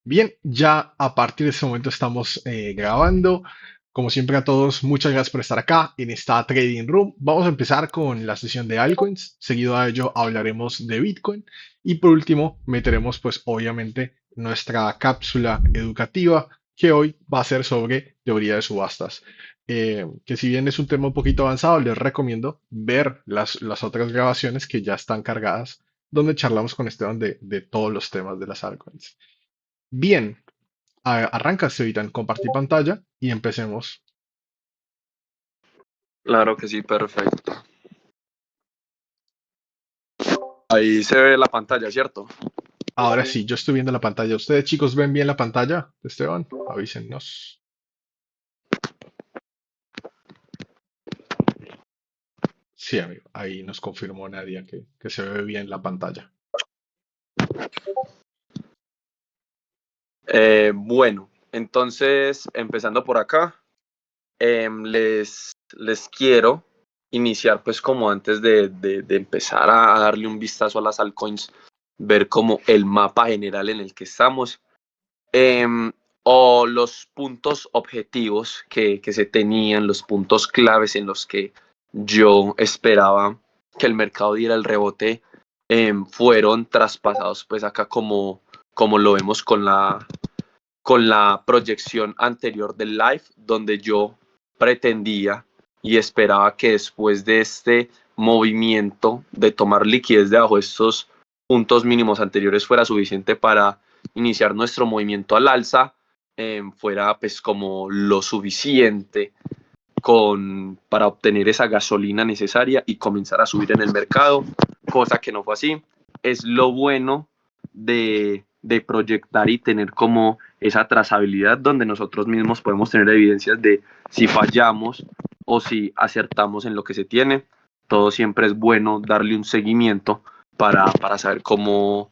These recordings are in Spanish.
Bien, ya a partir de este momento estamos grabando. Como siempre a todos, muchas gracias por estar acá en esta Trading Room. Vamos a empezar con la sesión de altcoins. Seguido a ello hablaremos de Bitcoin. Y por último, meteremos pues obviamente nuestra cápsula educativa que hoy va a ser sobre teoría de subastas. Que si bien es un tema un poquito avanzado, les recomiendo ver las otras grabaciones que ya están cargadas, donde charlamos con Esteban de todos los temas de las altcoins. Bien, arranca, Sevitan, compartir pantalla y empecemos. Claro que sí, perfecto. Ahí se ve la pantalla, ¿cierto? Ahora sí, yo estoy viendo la pantalla. ¿Ustedes, chicos, ven bien la pantalla, Esteban? Avísennos. Sí, amigo, ahí nos confirmó Nadia que se ve bien la pantalla. Bueno, entonces, empezando por acá, les quiero iniciar, pues como antes de empezar a darle un vistazo a las altcoins, ver como el mapa general en el que estamos, em, o los puntos objetivos que se tenían, los puntos claves en los que yo esperaba que el mercado diera el rebote, fueron traspasados pues acá como lo vemos con la proyección anterior del live, donde yo pretendía y esperaba que después de este movimiento de tomar liquidez debajo de estos puntos mínimos anteriores fuera suficiente para iniciar nuestro movimiento al alza, fuera pues como lo suficiente para obtener esa gasolina necesaria y comenzar a subir en el mercado, cosa que no fue así. Es lo bueno de proyectar y tener como esa trazabilidad donde nosotros mismos podemos tener evidencias de si fallamos o si acertamos en lo que se tiene. Todo siempre es bueno darle un seguimiento para saber cómo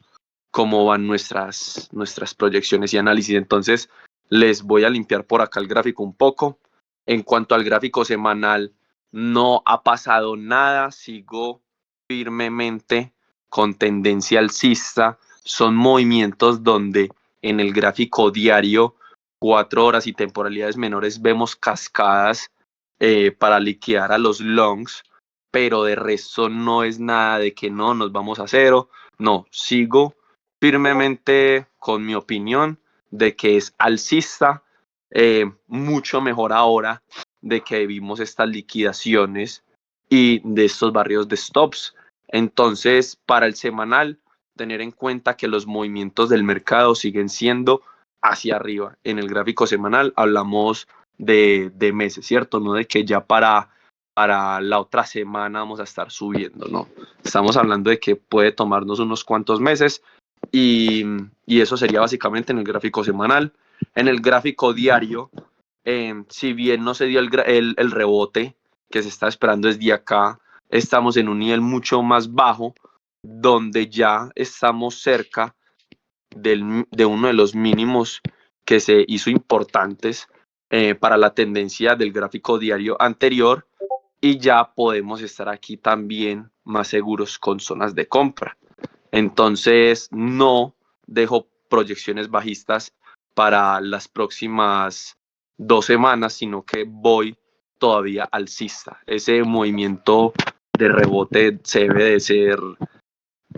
van nuestras proyecciones y análisis. Entonces, les voy a limpiar por acá el gráfico un poco. En cuanto al gráfico semanal, no ha pasado nada, sigo firmemente con tendencia alcista. Son movimientos donde en el gráfico diario, 4 horas y temporalidades menores, vemos cascadas para liquidar a los longs, pero de resto no es nada de que no nos vamos a cero. No, sigo firmemente con mi opinión de que es alcista, mucho mejor ahora de que vimos estas liquidaciones y de estos barrios de stops. Entonces, para el semanal, tener en cuenta que los movimientos del mercado siguen siendo hacia arriba. En el gráfico semanal hablamos de meses, ¿cierto? No de que ya para la otra semana vamos a estar subiendo, no. Estamos hablando de que puede tomarnos unos cuantos meses y, y eso sería básicamente en el gráfico semanal. En el gráfico diario, si bien no se dio el rebote que se está esperando desde acá, estamos en un nivel mucho más bajo, donde ya estamos cerca de uno de los mínimos que se hizo importantes para la tendencia del gráfico diario anterior, y ya podemos estar aquí también más seguros con zonas de compra. Entonces, no dejo proyecciones bajistas para las próximas 2 semanas, sino que voy todavía alcista. Ese movimiento de rebote se debe de ser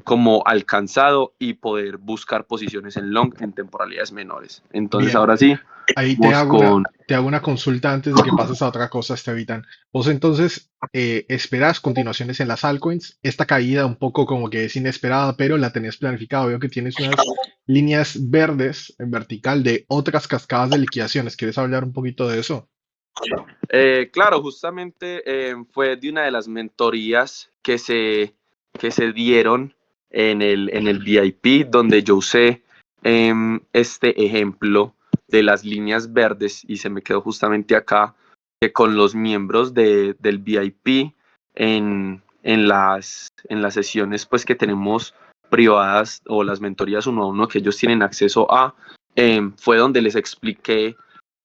como alcanzado y poder buscar posiciones en long en temporalidades menores. Entonces, Bien, ahora sí, ahí vamos con... te hago una consulta antes de que pases a otra cosa, Estevitan. Vos entonces esperas continuaciones en las altcoins. Esta caída un poco como que es inesperada, pero la tenés planificada. Veo que tienes unas líneas verdes en vertical de otras cascadas de liquidaciones. ¿Quieres hablar un poquito de eso? Claro, justamente fue de una de las mentorías que se dieron en el VIP, donde yo usé este ejemplo de las líneas verdes y se me quedó justamente acá, que con los miembros del VIP en las sesiones pues que tenemos privadas o las mentorías uno a uno que ellos tienen acceso a, fue donde les expliqué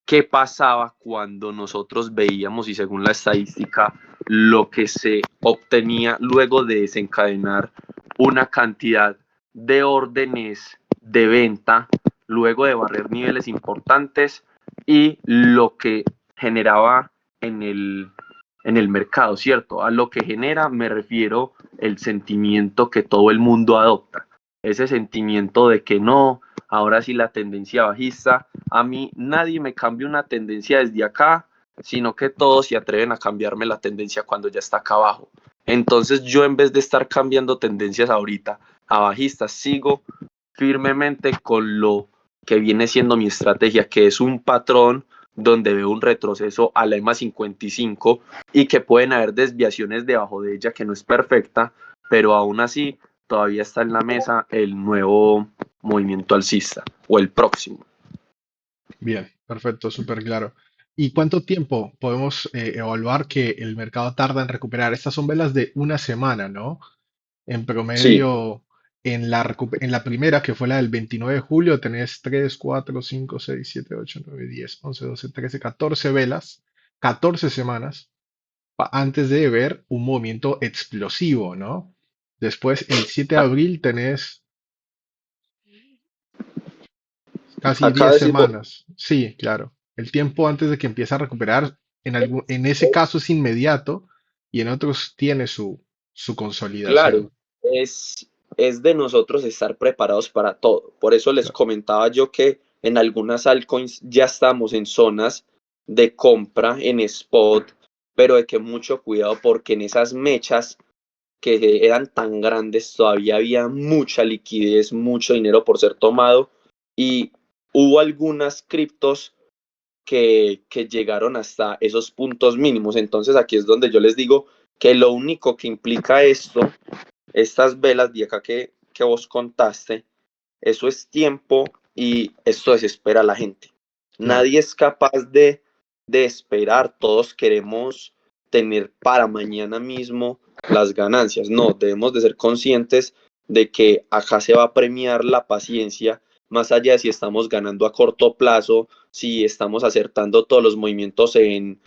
qué pasaba cuando nosotros veíamos y según la estadística lo que se obtenía luego de desencadenar una cantidad de órdenes de venta luego de barrer niveles importantes y lo que generaba en el mercado, ¿cierto? A lo que genera me refiero el sentimiento que todo el mundo adopta, ese sentimiento de que no, ahora sí la tendencia bajista, a mí nadie me cambia una tendencia desde acá, sino que todos se atreven a cambiarme la tendencia cuando ya está acá abajo. Entonces yo en vez de estar cambiando tendencias ahorita a bajistas, sigo firmemente con lo que viene siendo mi estrategia, que es un patrón donde veo un retroceso a la EMA 55 y que pueden haber desviaciones debajo de ella que no es perfecta, pero aún así todavía está en la mesa el nuevo movimiento alcista o el próximo. Bien, perfecto, súper claro. ¿Y cuánto tiempo podemos evaluar que el mercado tarda en recuperar? Estas son velas de una semana, ¿no? En Sí, promedio, en la primera, que fue la del 29 de julio, tenés 3, 4, 5, 6, 7, 8, 9, 10, 11, 12, 13, 14 velas, 14 semanas antes de ver un movimiento explosivo, ¿no? Después, el 7 de abril, tenés casi acá 10 decís vos, semanas. Sí, claro. El tiempo antes de que empiece a recuperar, en ese caso es inmediato y en otros tiene su consolidación. claro, es de nosotros estar preparados para todo. Por eso les Claro. comentaba yo que en algunas altcoins ya estamos en zonas de compra en spot, pero de que mucho cuidado porque en esas mechas que eran tan grandes todavía había mucha liquidez, mucho dinero por ser tomado y hubo algunas criptos que llegaron hasta esos puntos mínimos. Entonces aquí es donde yo les digo que lo único que implica esto, estas velas de acá que vos contaste, eso es tiempo y esto desespera a la gente. Claro. Nadie es capaz de esperar, todos queremos tener para mañana mismo las ganancias. No, debemos de ser conscientes de que acá se va a premiar la paciencia, más allá de si estamos ganando a corto plazo, si estamos acertando todos los movimientos en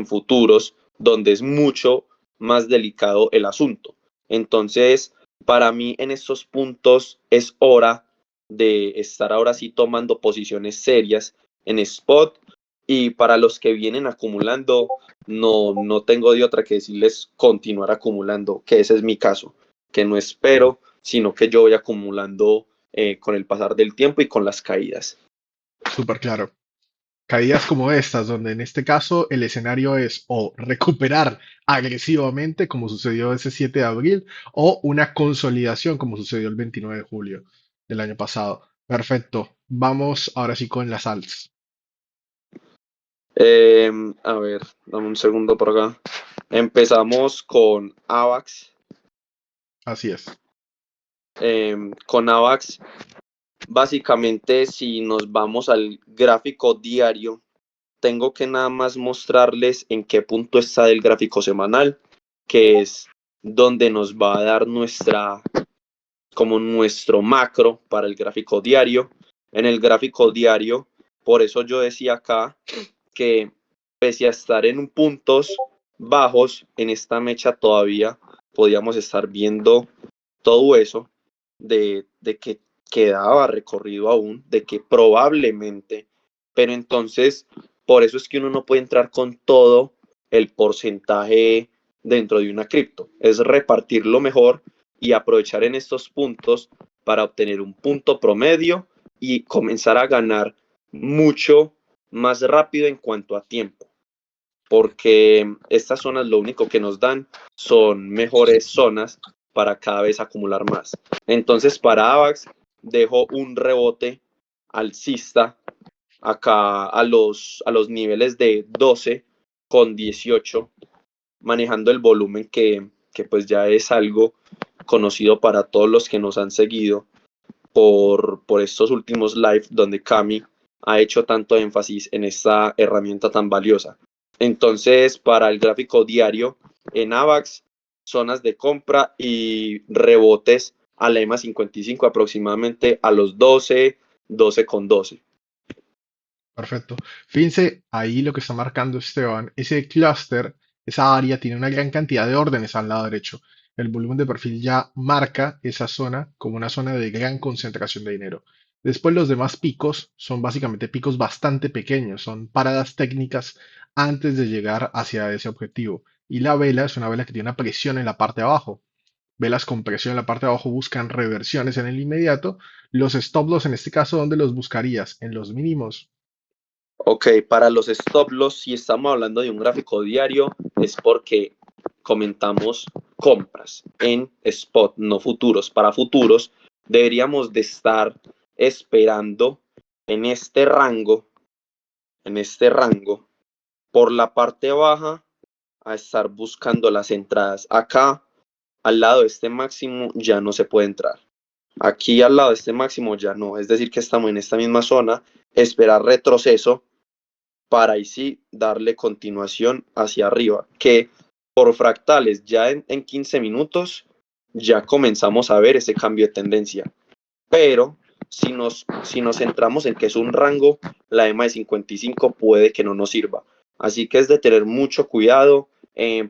futuros, donde es mucho más delicado el asunto. Entonces, para mí en estos puntos es hora de estar ahora sí tomando posiciones serias en spot y para los que vienen acumulando, no tengo de otra que decirles continuar acumulando, que ese es mi caso, que no espero, sino que yo voy acumulando con el pasar del tiempo y con las caídas. Súper claro. Caídas como estas, donde en este caso el escenario es o recuperar agresivamente, como sucedió ese 7 de abril, o una consolidación, como sucedió el 29 de julio del año pasado. Perfecto. Vamos ahora sí con las alts. A ver, dame un segundo por acá. Empezamos con AVAX. Así es. Con AVAX, básicamente, si nos vamos al gráfico diario, tengo que nada más mostrarles en qué punto está el gráfico semanal, que es donde nos va a dar como nuestro macro para el gráfico diario. En el gráfico diario, por eso yo decía acá que pese a estar en puntos bajos en esta mecha todavía podíamos estar viendo todo eso de que quedaba recorrido aún, de que probablemente, pero entonces por eso es que uno no puede entrar con todo el porcentaje dentro de una cripto, es repartirlo mejor y aprovechar en estos puntos para obtener un punto promedio y comenzar a ganar mucho más rápido en cuanto a tiempo, porque estas zonas lo único que nos dan son mejores zonas para cada vez acumular más. Entonces para AVAX dejo un rebote alcista acá a los niveles de 12 con 18, manejando el volumen que pues ya es algo conocido para todos los que nos han seguido por estos últimos live donde Cami ha hecho tanto énfasis en esta herramienta tan valiosa. Entonces, para el gráfico diario en AVAX, zonas de compra y rebotes a la EMA 55 aproximadamente a los 12, 12 con 12. Perfecto. Fíjense ahí lo que está marcando Esteban. Ese clúster, esa área tiene una gran cantidad de órdenes al lado derecho. El volumen de perfil ya marca esa zona como una zona de gran concentración de dinero. Después los demás picos son básicamente picos bastante pequeños, son paradas técnicas antes de llegar hacia ese objetivo. Y la vela es una vela que tiene una presión en la parte de abajo. Velas con presión en la parte de abajo buscan reversiones en el inmediato. Los stop loss en este caso, ¿dónde los buscarías? En los mínimos. Ok, para los stop loss, si estamos hablando de un gráfico diario, es porque comentamos compras en spot, no futuros. Para futuros, deberíamos de estar esperando en en este rango, por la parte baja, a estar buscando las entradas. Acá, al lado de este máximo, ya no se puede entrar. Aquí al lado de este máximo ya no. Es decir, que estamos en esta misma zona, esperar retroceso para ahí sí darle continuación hacia arriba, que por fractales ya en 15 minutos ya comenzamos a ver ese cambio de tendencia. Pero si nos centramos en que es un rango, la EMA de 55 puede que no nos sirva. Así que es de tener mucho cuidado.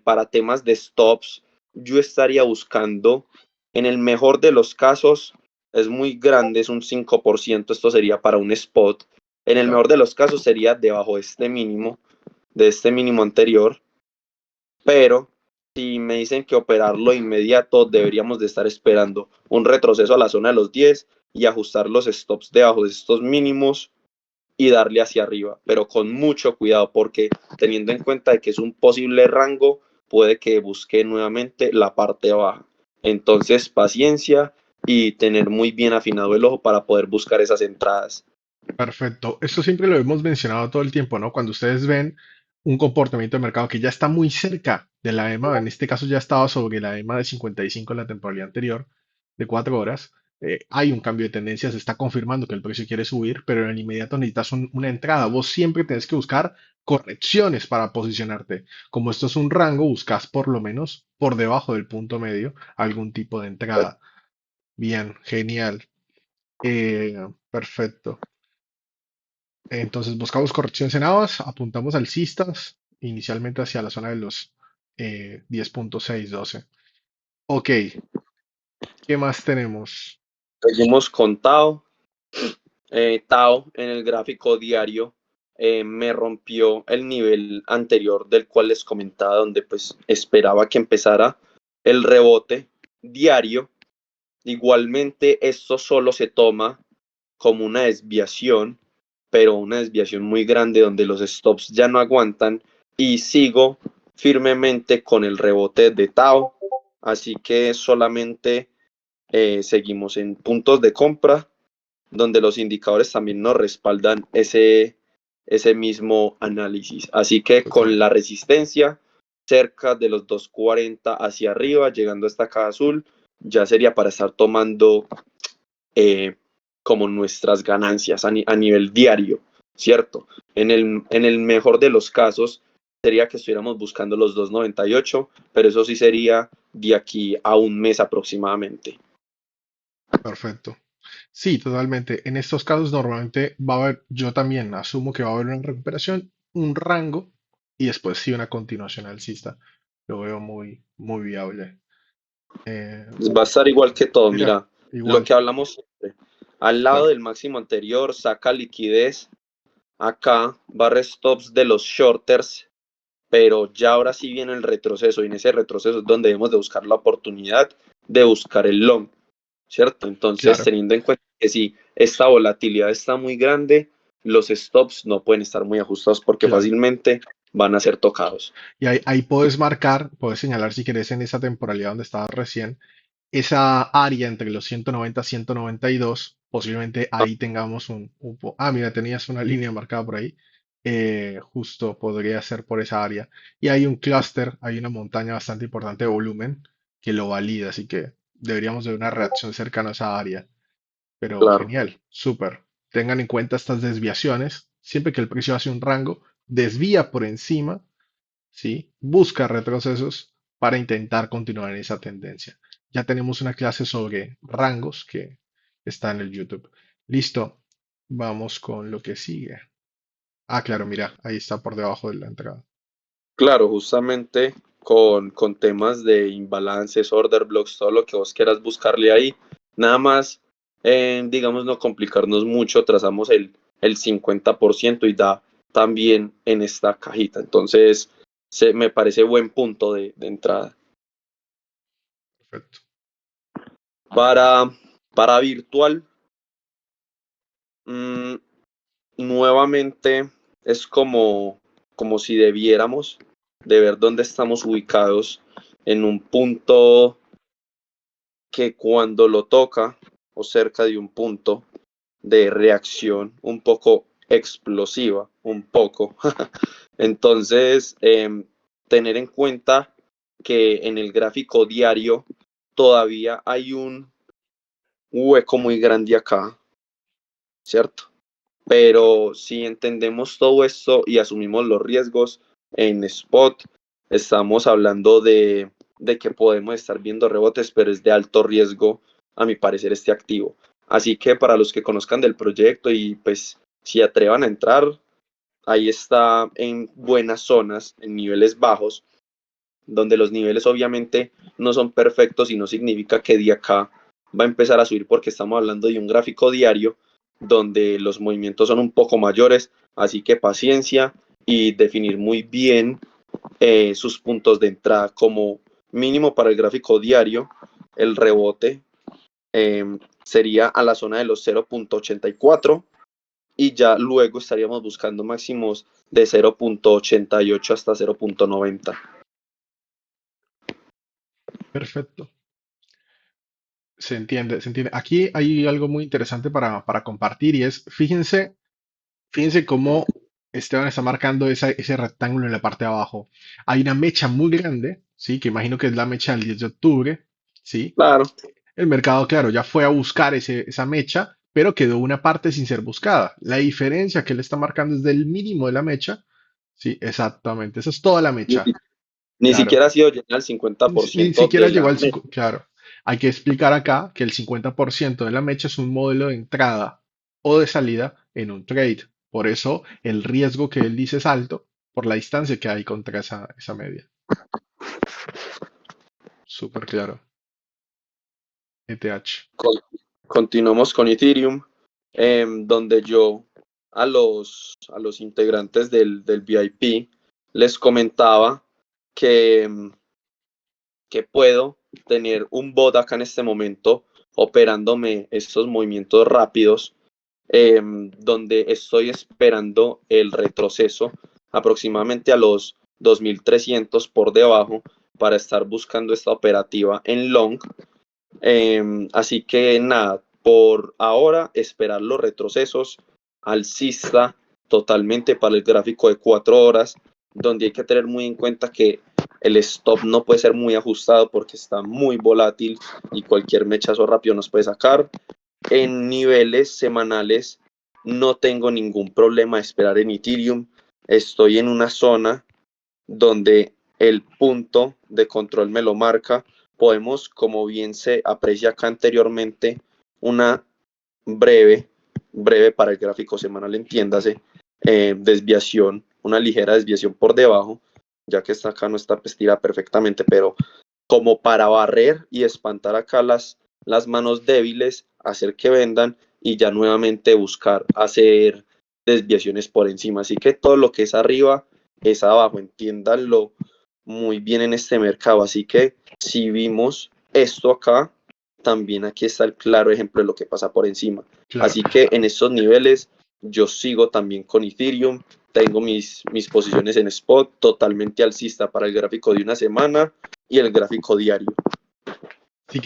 Para temas de stops, yo estaría buscando, en el mejor de los casos, es muy grande, es un 5%, esto sería para un spot. En el mejor de los casos sería debajo de este mínimo anterior, pero si me dicen que operarlo inmediato, deberíamos de estar esperando un retroceso a la zona de los 10 y ajustar los stops debajo de estos mínimos y darle hacia arriba, pero con mucho cuidado porque teniendo en cuenta de que es un posible rango, puede que busque nuevamente la parte baja. Entonces, paciencia y tener muy bien afinado el ojo para poder buscar esas entradas. Perfecto. Esto siempre lo hemos mencionado todo el tiempo, ¿no? Cuando ustedes ven un comportamiento de mercado que ya está muy cerca de la EMA, en este caso ya estaba sobre la EMA de 55 en la temporalidad anterior, de 4 horas, hay un cambio de tendencia, se está confirmando que el precio quiere subir, pero en el inmediato necesitas una entrada. Vos siempre tenés que buscar correcciones para posicionarte. Como esto es un rango, buscas por lo menos por debajo del punto medio algún tipo de entrada. Bien, genial. Perfecto. Entonces buscamos correcciones en habas, apuntamos alcistas, inicialmente hacia la zona de los 10.612. Ok, ¿qué más tenemos? Seguimos con Tao. Tao en el gráfico diario me rompió el nivel anterior del cual les comentaba, donde pues esperaba que empezara el rebote diario. Igualmente, esto solo se toma como una desviación, pero una desviación muy grande donde los stops ya no aguantan y sigo firmemente con el rebote de Tao. Así que solamente seguimos en puntos de compra donde los indicadores también nos respaldan ese mismo análisis. Así que Total. con la resistencia cerca de los 240 hacia arriba, llegando a esta caja azul, ya sería para estar tomando eh, como nuestras ganancias a nivel diario, ¿cierto? En el mejor de los casos sería que estuviéramos buscando los 298, pero eso sí sería de aquí a un mes aproximadamente. Perfecto. Sí, totalmente. En estos casos normalmente va a haber, yo también asumo que va a haber una recuperación, un rango y después sí una continuación alcista. Lo veo muy, muy viable. Eh, Va a estar igual que todo, Mira, mira, lo igual. que hablamos siempre. Al lado Claro. del máximo anterior, saca liquidez. Acá, barra stops de los shorters, pero ya ahora sí viene el retroceso. Y en ese retroceso es donde debemos de buscar la oportunidad de buscar el long, ¿cierto? Entonces, Claro. teniendo en cuenta que si esta volatilidad está muy grande, los stops no pueden estar muy ajustados porque Claro. fácilmente van a ser tocados. Y ahí puedes marcar, puedes señalar si querés en esa temporalidad donde estabas recién, esa área entre los 190 y 192, posiblemente ahí tengamos mira, tenías una línea marcada por ahí. Justo podría ser por esa área. Y hay un clúster, hay una montaña bastante importante de volumen que lo valida, así que deberíamos de una reacción cercana a esa área. Pero Claro. genial, súper. Tengan en cuenta estas desviaciones. Siempre que el precio hace un rango, desvía por encima, ¿sí? Busca retrocesos para intentar continuar en esa tendencia. Ya tenemos una clase sobre rangos que está en el YouTube. Listo, vamos con lo que sigue. Ah, claro, mira, ahí está por debajo de la entrada. Claro, justamente con temas de imbalances, order blocks, todo lo que vos quieras buscarle ahí. Nada más digamos, no complicarnos mucho, trazamos el 50% y da también en esta cajita. Entonces, me parece buen punto de entrada. Perfecto. Para, para virtual, mmm, nuevamente es como si debiéramos de ver dónde estamos ubicados en un punto que cuando lo toca o cerca de un punto de reacción un poco explosiva, un poco. Entonces, tener en cuenta que en el gráfico diario todavía hay un hueco muy grande acá, ¿cierto? Pero si entendemos todo esto y asumimos los riesgos en spot, estamos hablando de que podemos estar viendo rebotes, pero es de alto riesgo, a mi parecer, este activo. Así que para los que conozcan del proyecto y pues si atrevan a entrar, ahí está en buenas zonas, en niveles bajos, donde los niveles obviamente no son perfectos y no significa que de acá va a empezar a subir porque estamos hablando de un gráfico diario donde los movimientos son un poco mayores, así que paciencia y definir muy bien sus puntos de entrada como mínimo para el gráfico diario. El rebote sería a la zona de los 0.84 y ya luego estaríamos buscando máximos de 0.88 hasta 0.90. Perfecto. Se entiende, se entiende. Aquí hay algo muy interesante para compartir y es, fíjense cómo Esteban está marcando ese rectángulo en la parte de abajo. Hay una mecha muy grande, ¿sí? Que imagino que es la mecha del 10 de octubre, ¿sí? Claro, El mercado, claro, ya fue a buscar esa mecha, pero quedó una parte sin ser buscada. La diferencia que él está marcando es del mínimo de la mecha. Sí, exactamente. Esa es toda la ni, mecha. ni Claro. siquiera ha sido llenar el Ni 50% siquiera de llegó la al meta. 5. Claro. Hay que explicar acá que el 50% de la mecha es un modelo de entrada o de salida en un trade. Por eso el riesgo que él dice es alto por la distancia que hay contra esa media. Súper claro. ETH. Con- Continuamos con Ethereum, donde yo a los integrantes del VIP les comentaba que, que puedo tener un bot acá en este momento operándome estos movimientos rápidos, donde estoy esperando el retroceso aproximadamente a los 2300 por debajo para estar buscando esta operativa en long. Así que nada, por ahora esperar los retrocesos alcista totalmente para el gráfico de 4 horas, donde hay que tener muy en cuenta que el stop no puede ser muy ajustado porque está muy volátil y cualquier mechazo rápido nos puede sacar. En niveles semanales no tengo ningún problema de esperar en Ethereum. Estoy en una zona donde el punto de control me lo marca. Podemos, como bien se aprecia acá anteriormente, una breve, breve para el gráfico semanal, entiéndase, desviación, una ligera desviación por debajo, ya que esta acá no está estira perfectamente, pero como para barrer y espantar acá las manos débiles, hacer que vendan y ya nuevamente buscar hacer desviaciones por encima. Así que todo lo que es arriba es abajo, entiéndanlo muy bien en este mercado. Así que si vimos esto acá, también aquí está el claro ejemplo de lo que pasa por encima. Claro. Así que en estos niveles yo sigo también con Ethereum, tengo mis posiciones en spot totalmente alcista para el gráfico de una semana y el gráfico diario. Si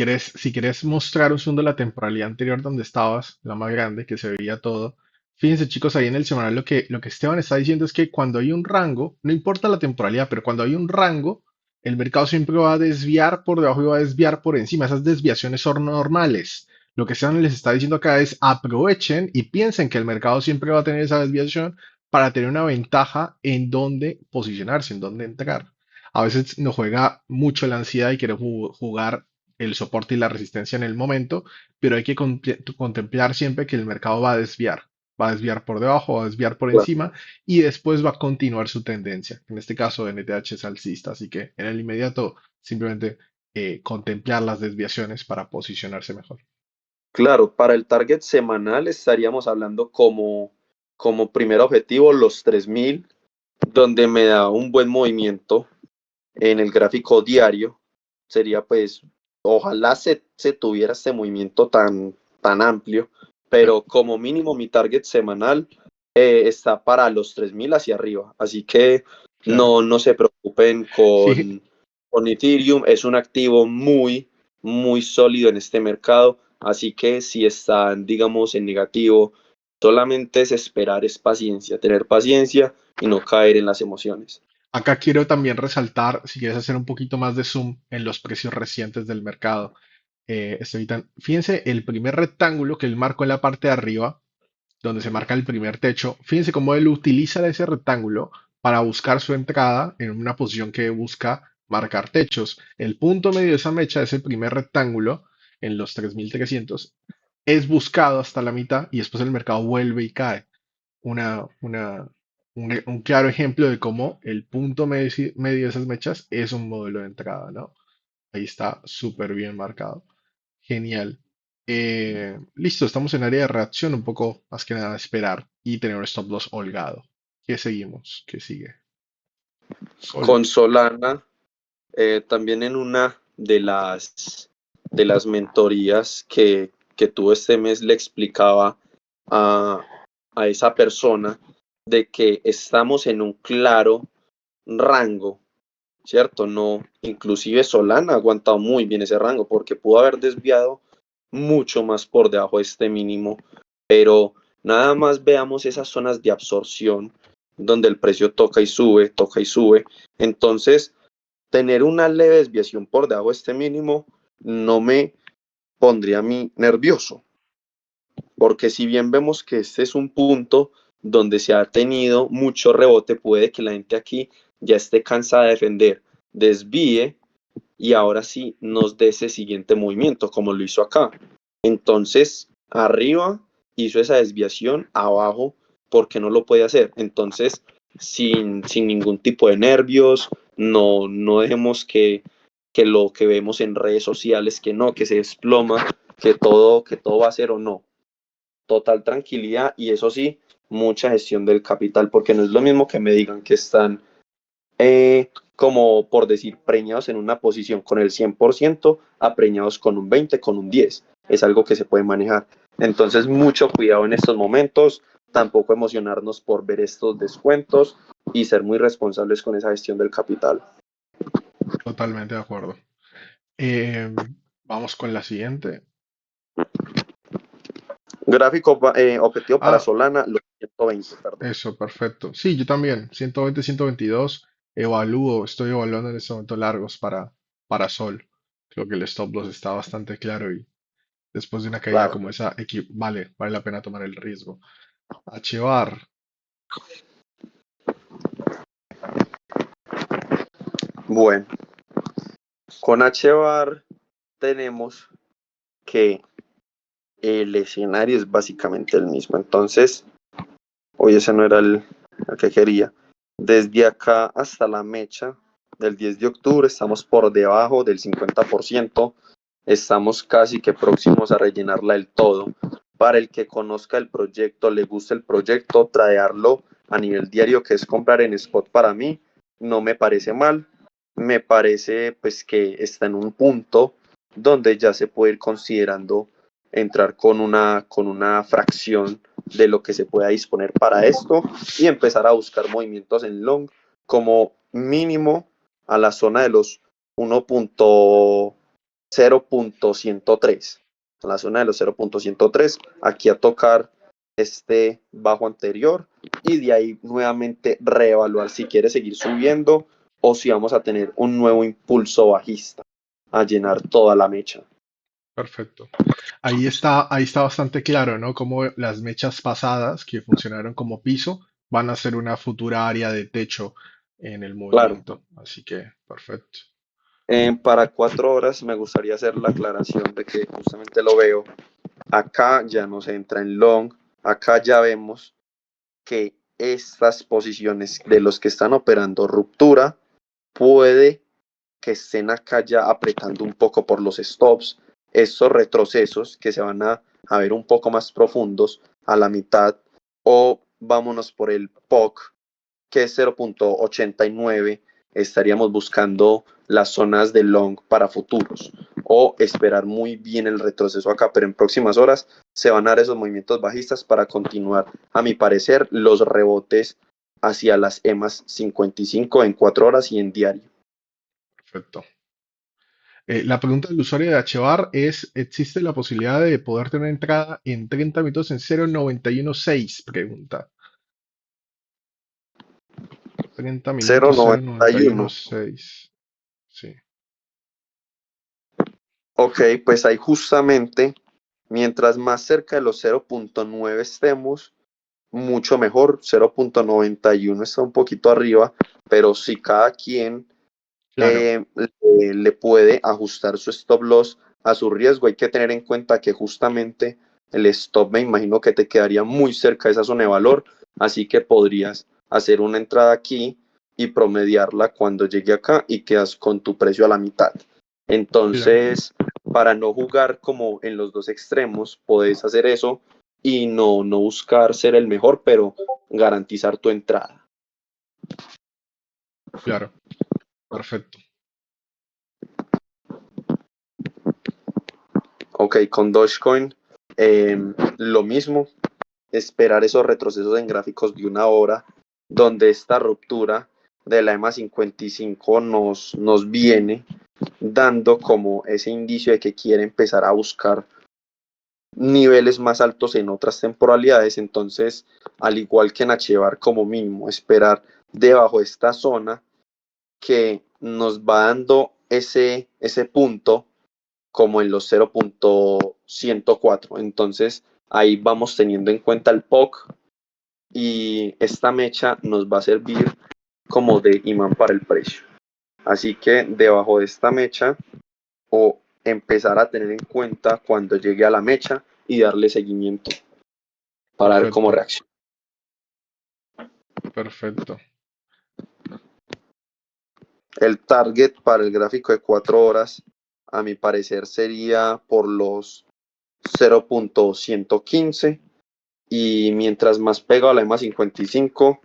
quieres mostrar un segundo la temporalidad anterior donde estabas, la más grande, que se veía todo. Fíjense, chicos, ahí en el semanal lo que Esteban está diciendo es que cuando hay un rango, no importa la temporalidad, pero cuando hay un rango, el mercado siempre va a desviar por debajo y va a desviar por encima. Esas desviaciones son normales. Lo que Esteban les está diciendo acá es aprovechen y piensen que el mercado siempre va a tener esa desviación para tener una ventaja en dónde posicionarse, en dónde entrar. A veces nos juega mucho la ansiedad y queremos jugar el soporte y la resistencia en el momento, pero hay que contemplar siempre que el mercado va a desviar por debajo, va a desviar por encima y después va a continuar su tendencia. En este caso, NTH es alcista, así que en el inmediato simplemente contemplar las desviaciones para posicionarse mejor. Claro, para el target semanal estaríamos hablando como primer objetivo los 3000, donde me da un buen movimiento en el gráfico diario. Sería pues, ojalá se tuviera este movimiento tan amplio, Sí. pero como mínimo mi target semanal está para los 3000 hacia arriba. Así que Claro. no se preocupen Sí, con Ethereum. Es un activo muy sólido en este mercado. Así que si están, digamos, en negativo, solamente es esperar, es paciencia, tener paciencia y no caer en las emociones. acá quiero también resaltar, si quieres hacer un poquito más de zoom en los precios recientes del mercado. Fíjense el primer rectángulo que él marcó en la parte de arriba, donde se marca el primer techo. Fíjense cómo él utiliza ese rectángulo para buscar su entrada en una posición que busca marcar techos. El punto medio de esa mecha, ese primer rectángulo, en los 3300, es buscado hasta la mitad y después el mercado vuelve y cae. Una, una, un claro ejemplo de cómo el punto medio de esas mechas es un modelo de entrada, ¿no? Ahí está súper bien marcado. Genial. Listo, estamos en área de reacción, un poco más que nada esperar y tener un stop loss holgado. ¿Qué seguimos? ¿Qué sigue? Sol. Con Solana, también en una de las mentorías que tuve este mes le explicaba a, a esa persona de que estamos en un claro rango, ¿cierto? No, inclusive Solana ha aguantado muy bien ese rango porque pudo haber desviado mucho más por debajo de este mínimo, pero nada más veamos esas zonas de absorción donde el precio toca y sube. Entonces, tener una leve desviación por debajo de este mínimo no me pondría a mí nervioso, porque si bien vemos que este es un punto donde se ha tenido mucho rebote, puede que la gente aquí ya esté cansada de defender, desvíe y ahora sí nos dé ese siguiente movimiento como lo hizo acá. Entonces, arriba hizo esa desviación, abajo, porque no lo puede hacer. Entonces, sin ningún tipo de nervios, no dejemos que lo que vemos en redes sociales, que no, que se desploma, que todo va a ser o no. Total tranquilidad y eso sí, mucha gestión del capital, porque no es lo mismo que me digan que están como por decir, preñados en una posición con el 100% a preñados con un 20, con un 10. Es algo que se puede manejar. Entonces, mucho cuidado en estos momentos, tampoco emocionarnos por ver estos descuentos y ser muy responsables con esa gestión del capital. Totalmente de acuerdo. Vamos con la siguiente. Gráfico objetivo para Ah, Solana, los 120, perdón. eso, perfecto. Sí, yo también. 120, 122. Estoy evaluando en este momento largos para Sol. Creo que el stop loss está bastante claro y después de una caída Claro. como esa, vale la pena tomar el riesgo. Achevar. Bueno, con HBAR tenemos que el escenario es básicamente el mismo. Entonces, hoy ese no era el que quería. Desde acá hasta la mecha del 10 de octubre estamos por debajo del 50%. Estamos casi que próximos a rellenarla del todo. Para el que conozca el proyecto, le guste el proyecto, tradearlo a nivel diario, que es comprar en spot para mí, no me parece mal. Me parece pues que está en un punto donde ya se puede ir considerando entrar con una fracción de lo que se pueda disponer para esto y empezar a buscar movimientos en long como mínimo a la zona de los 1.0.103, a la zona de los 0.103, aquí a tocar este bajo anterior y de ahí nuevamente reevaluar si quiere seguir subiendo o si vamos a tener un nuevo impulso bajista a llenar toda la mecha. Perfecto. Ahí está bastante claro, ¿no? Cómo las mechas pasadas que funcionaron como piso van a ser una futura área de techo en el Claro, movimiento. Así que, perfecto. para 4 horas me gustaría hacer la aclaración de que justamente lo veo. Acá ya no se entra en long, acá ya vemos que estas posiciones de los que están operando ruptura puede que estén acá ya apretando un poco por los stops, estos retrocesos que se van a ver un poco más profundos a la mitad, o vámonos por el POC, que es 0.89, estaríamos buscando las zonas de long para futuros o esperar muy bien el retroceso acá, pero en próximas horas se van a dar esos movimientos bajistas para continuar, a mi parecer, los rebotes hacia las EMAs 55 en 4 horas y en diario. Perfecto. La pregunta del usuario de HBAR es, ¿existe la posibilidad de poder tener entrada en 30 minutos en 0.916? Pregunta. 30 minutos 0.91. 0.916. Sí, Ok, pues ahí justamente, mientras más cerca de los 0.9 estemos, mucho mejor. 0.91 está un poquito arriba, pero si cada quien claro, le puede ajustar su stop loss a su riesgo, hay que tener en cuenta que justamente el stop me imagino que te quedaría muy cerca de esa zona de valor, así que podrías hacer una entrada aquí y promediarla cuando llegue acá y quedas con tu precio a la mitad. claro, Entonces, para no jugar como en los dos extremos, podés hacer eso y no buscar ser el mejor, pero garantizar tu entrada. claro. Perfecto. Ok, con Dogecoin lo mismo, esperar esos retrocesos en gráficos de una hora, donde esta ruptura de la EMA 55 nos viene dando como ese indicio de que quiere empezar a buscar niveles más altos en otras temporalidades. Entonces, al igual que en Achevar, como mínimo, esperar debajo de esta zona que nos va dando ese punto como en los 0.104. Entonces, ahí vamos teniendo en cuenta el POC y esta mecha nos va a servir como de imán para el precio. Así que debajo de esta mecha o empezar a tener en cuenta cuando llegue a la mecha y darle seguimiento para ver cómo Perfecto. reacciona. Perfecto. El target para el gráfico de 4 horas, a mi parecer, sería por los 0.115 y mientras más pegado a la EMA 55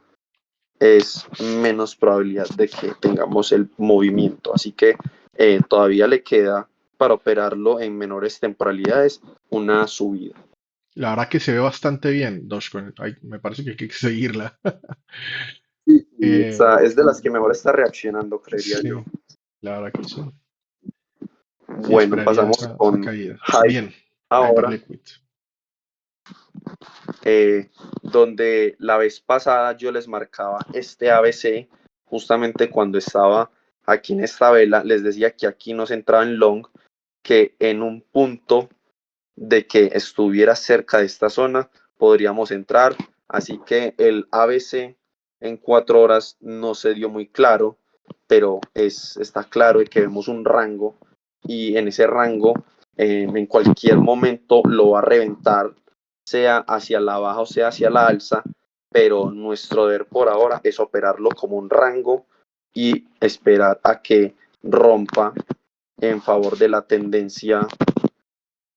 es menos probabilidad de que tengamos el movimiento. Así que todavía le queda para operarlo en menores temporalidades una subida. La verdad que se ve bastante bien, Dogecoin. Ay, me parece que hay que seguirla. Y Eh, es de las que mejor está reaccionando, creería yo. sí, la verdad que sí. Sí, Bueno, esperaría pasamos esa con caída. Hype Bien, ahora, Hyperliquid. donde la vez pasada yo les marcaba este ABC, justamente cuando estaba aquí en esta vela, les decía que aquí nos entraba en long, que en un punto de que estuviera cerca de esta zona podríamos entrar, así que el ABC en 4 horas no se dio muy claro, pero está claro de que vemos un rango y en ese rango en cualquier momento lo va a reventar, sea hacia la baja o sea hacia la alza, pero nuestro deber por ahora es operarlo como un rango y esperar a que rompa en favor de la tendencia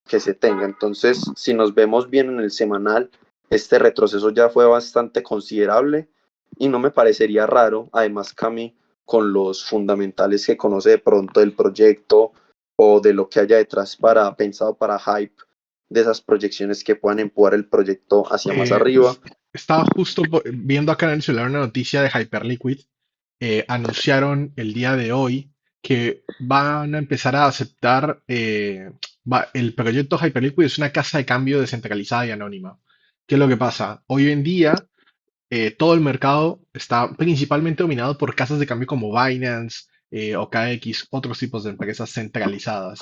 que se tenga. Entonces, si nos vemos bien en el semanal, este retroceso ya fue bastante considerable y no me parecería raro, además Cami, con los fundamentales que conoce de pronto del proyecto o de lo que haya detrás para pensado para Hype, de esas proyecciones que puedan empujar el proyecto hacia más arriba. Estaba justo viendo acá en el celular una noticia de Hyperliquid. Anunciaron el día de hoy que van a empezar a aceptar, el proyecto Hyperliquid es una casa de cambio descentralizada y anónima. ¿Qué es lo que pasa? Hoy en día todo el mercado está principalmente dominado por casas de cambio como Binance, OKX, otros tipos de empresas centralizadas.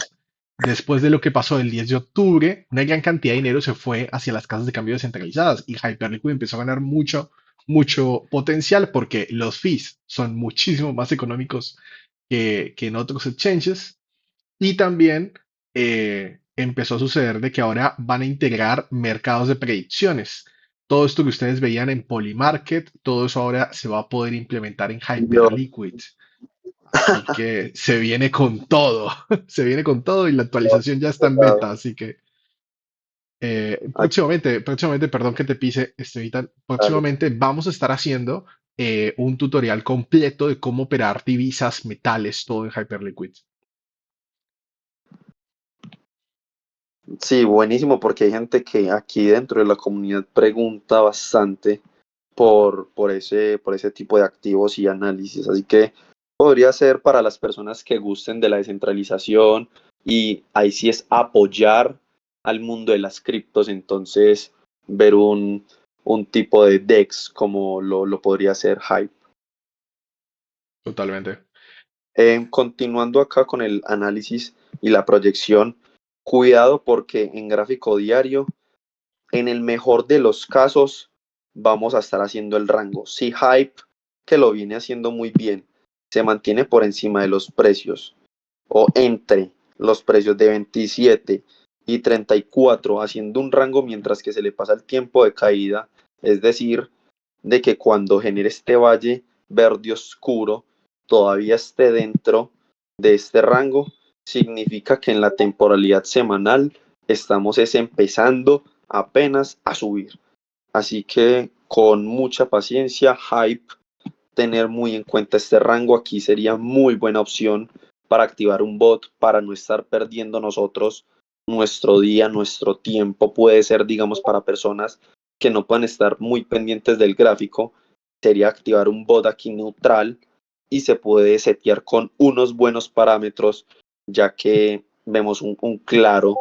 Después de lo que pasó el 10 de octubre, una gran cantidad de dinero se fue hacia las casas de cambio descentralizadas y Hyperliquid empezó a ganar mucho, mucho potencial porque los fees son muchísimo más económicos que en otros exchanges y también empezó a suceder de que ahora van a integrar mercados de predicciones. Todo esto que ustedes veían en Polymarket, todo eso ahora se va a poder implementar en Yo, Hyperliquid. Así que se viene con todo, se viene con todo y la actualización ya está en beta, así que Aquí, próximamente, perdón que te pise, Estevitan, dale. próximamente vamos a estar haciendo un tutorial completo de cómo operar divisas, metales, todo en Hyperliquid. Sí, buenísimo, porque hay gente que aquí dentro de la comunidad pregunta bastante por ese tipo de activos y análisis. Así que podría ser para las personas que gusten de la descentralización y ahí sí es apoyar al mundo de las criptos, entonces ver un tipo de DEX como lo podría hacer Hype. Totalmente. Continuando acá con el análisis y la proyección, cuidado porque en gráfico diario, en el mejor de los casos, vamos a estar haciendo el rango. Si Hype, que lo viene haciendo muy bien, se mantiene por encima de los precios o entre los precios de 27 y 34, haciendo un rango mientras que se le pasa el tiempo de caída, es decir, de que cuando genere este valle verde oscuro todavía esté dentro de este rango, significa que en la temporalidad semanal estamos es empezando apenas a subir. Así que con mucha paciencia, Hype, tener muy en cuenta este rango. Aquí sería muy buena opción para activar un bot, para no estar perdiendo nosotros nuestro día, nuestro tiempo. Puede ser, digamos, para personas que no puedan estar muy pendientes del gráfico. Sería activar un bot aquí neutral y se puede setear con unos buenos parámetros, ya que vemos un claro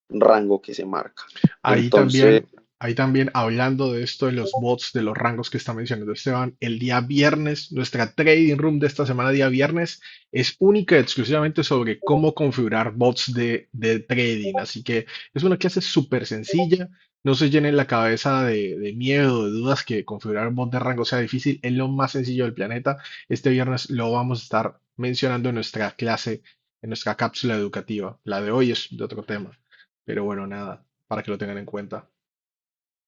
rango que se marca. Ahí Entonces, también, ahí también hablando de esto de los bots, de los rangos que está mencionando Esteban, el día viernes, nuestra trading room de esta semana, día viernes, es única y exclusivamente sobre cómo configurar bots de trading. Así que es una clase súper sencilla. No se llenen la cabeza de miedo, de dudas que configurar un bot de rango sea difícil. Es lo más sencillo del planeta. Este viernes lo vamos a estar mencionando en nuestra clase, en nuestra cápsula educativa. La de hoy es de otro tema. Pero bueno, nada, para que lo tengan en cuenta.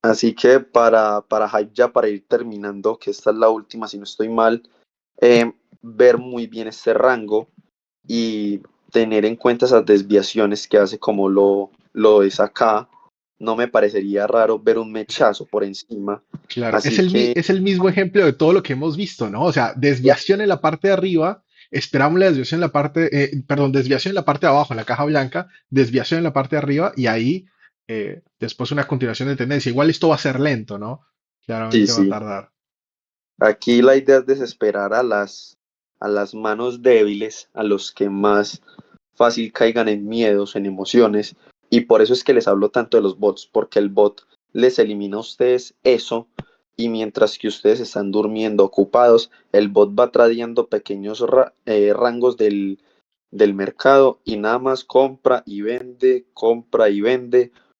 así que para Hype ya para ir terminando, que esta es la última si no estoy mal, ver muy bien este rango y tener en cuenta esas desviaciones que hace como lo es acá. No me parecería raro ver un mechazo por encima. Claro, Así que es el mismo ejemplo de todo lo que hemos visto, ¿no? O sea, desviación en la parte de arriba, esperamos la desviación en la parte, perdón, desviación en la parte de abajo, en la caja blanca, desviación en la parte de arriba y ahí después una continuación de tendencia. Igual esto va a ser lento, ¿no? sí, Claramente va a sí. tardar. Aquí la idea es desesperar a las manos débiles, a los que más fácil caigan en miedos, en emociones, y por eso es que les hablo tanto de los bots, porque el bot les elimina a ustedes eso, y mientras que ustedes están durmiendo ocupados, el bot va trayendo pequeños rangos del mercado y nada más compra y vende,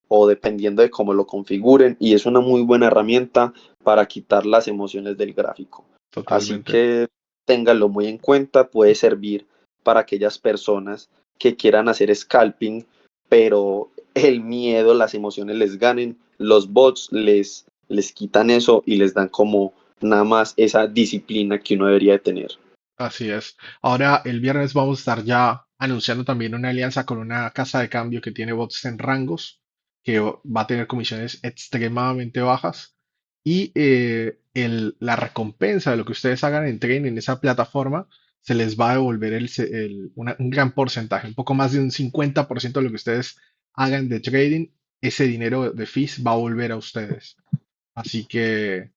o dependiendo de cómo lo configuren, y es una muy buena herramienta para quitar las emociones del gráfico. Así Totalmente. que ténganlo muy en cuenta, puede servir para aquellas personas que quieran hacer scalping, pero el miedo, las emociones les ganen, los bots les quitan eso y les dan como nada más esa disciplina que uno debería de tener. Así es. Ahora, el viernes vamos a estar ya anunciando también una alianza con una casa de cambio que tiene bots en rangos, que va a tener comisiones extremadamente bajas. Y la recompensa de lo que ustedes hagan en trading en esa plataforma se les va a devolver un gran porcentaje, un poco más de un 50% de lo que ustedes hagan de trading, ese dinero de fees va a volver a ustedes. Así que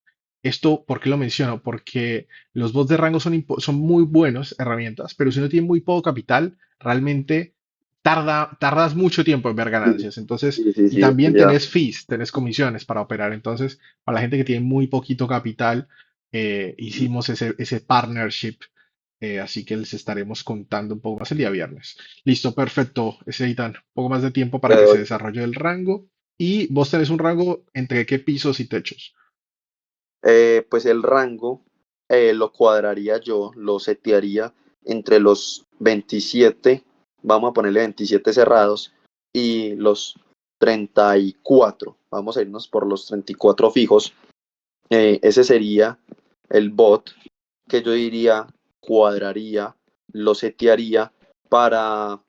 esto, ¿por qué lo menciono? Porque los bots de rango son muy buenas herramientas, pero si uno tiene muy poco capital, realmente tardas mucho tiempo en ver Sí, ganancias. Entonces, sí, sí, y sí, también ya. tenés fees, tenés comisiones para operar. Entonces, para la gente que tiene muy poquito capital, hicimos ese partnership. Así que les estaremos contando un poco más el día viernes. Listo, perfecto. Ese editan un poco más de tiempo para Le que se doy. desarrolle el rango. Y vos tenés un rango entre qué pisos y techos. Pues el rango lo cuadraría yo, lo setearía entre los 27, vamos a ponerle 27 cerrados, y los 34. Vamos a irnos por los 34 fijos. Ese sería el bot que yo diría cuadraría lo setearía para,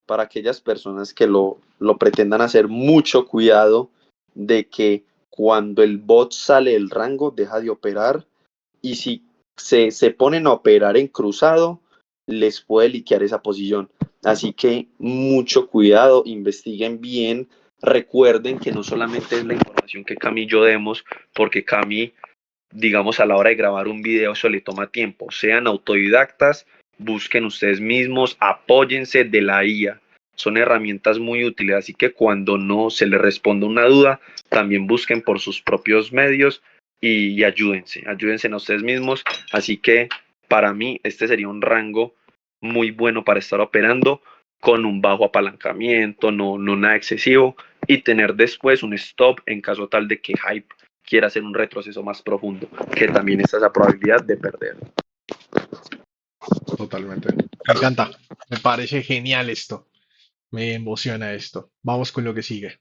para aquellas personas que lo pretendan hacer. Mucho cuidado de que cuando el bot sale del rango deja de operar, y si se ponen a operar en cruzado, les puede liquear esa posición. Así que mucho cuidado, investiguen bien. Recuerden que no solamente es la información que Cami y yo demos, porque Cami, digamos, a la hora de grabar un video, eso le toma tiempo. Sean autodidactas, busquen ustedes mismos, apóyense de la IA. Son herramientas muy útiles, así que cuando no se les responda una duda, también busquen por sus propios medios y ayúdense a ustedes mismos. Así que para mí este sería un rango muy bueno para estar operando con un bajo apalancamiento, no nada excesivo, y tener después un stop en caso tal de que Hype quiera hacer un retroceso más profundo, que también está esa probabilidad de perder. Totalmente. Me encanta. Me parece genial esto. Me emociona esto. Vamos con lo que sigue.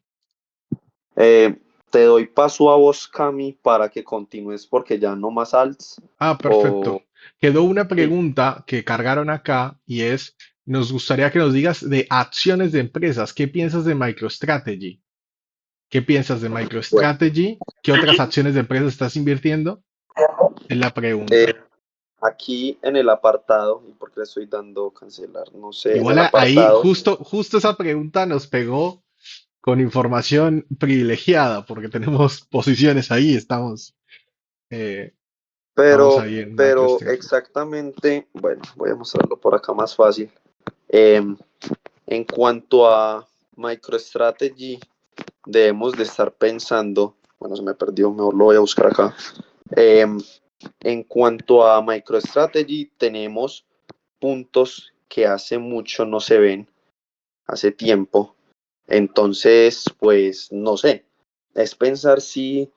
Eh, Te doy paso a vos, Cami, para que continúes porque ya no más alts. Ah, O perfecto. Quedó una sí, pregunta que cargaron acá y es, nos gustaría que nos digas de acciones de empresas. ¿Qué piensas de MicroStrategy? ¿Qué piensas de bueno. MicroStrategy? ¿Qué otras acciones de empresas estás invirtiendo? Es la Eh, pregunta. Aquí en el apartado, y porque le estoy dando cancelar, no sé, en Igual el ahí, apartado, justo esa pregunta nos pegó con información privilegiada, porque tenemos posiciones ahí, eh, estamos ahí en pero MicroStrategy. exactamente, bueno, voy a mostrarlo por acá más fácil. Eh, en cuanto a MicroStrategy, debemos de estar pensando, bueno, se me perdió, mejor lo voy a buscar acá. Eh, en cuanto a MicroStrategy, tenemos puntos que hace mucho no se ven, hace tiempo. Entonces, pues, no sé, es pensar si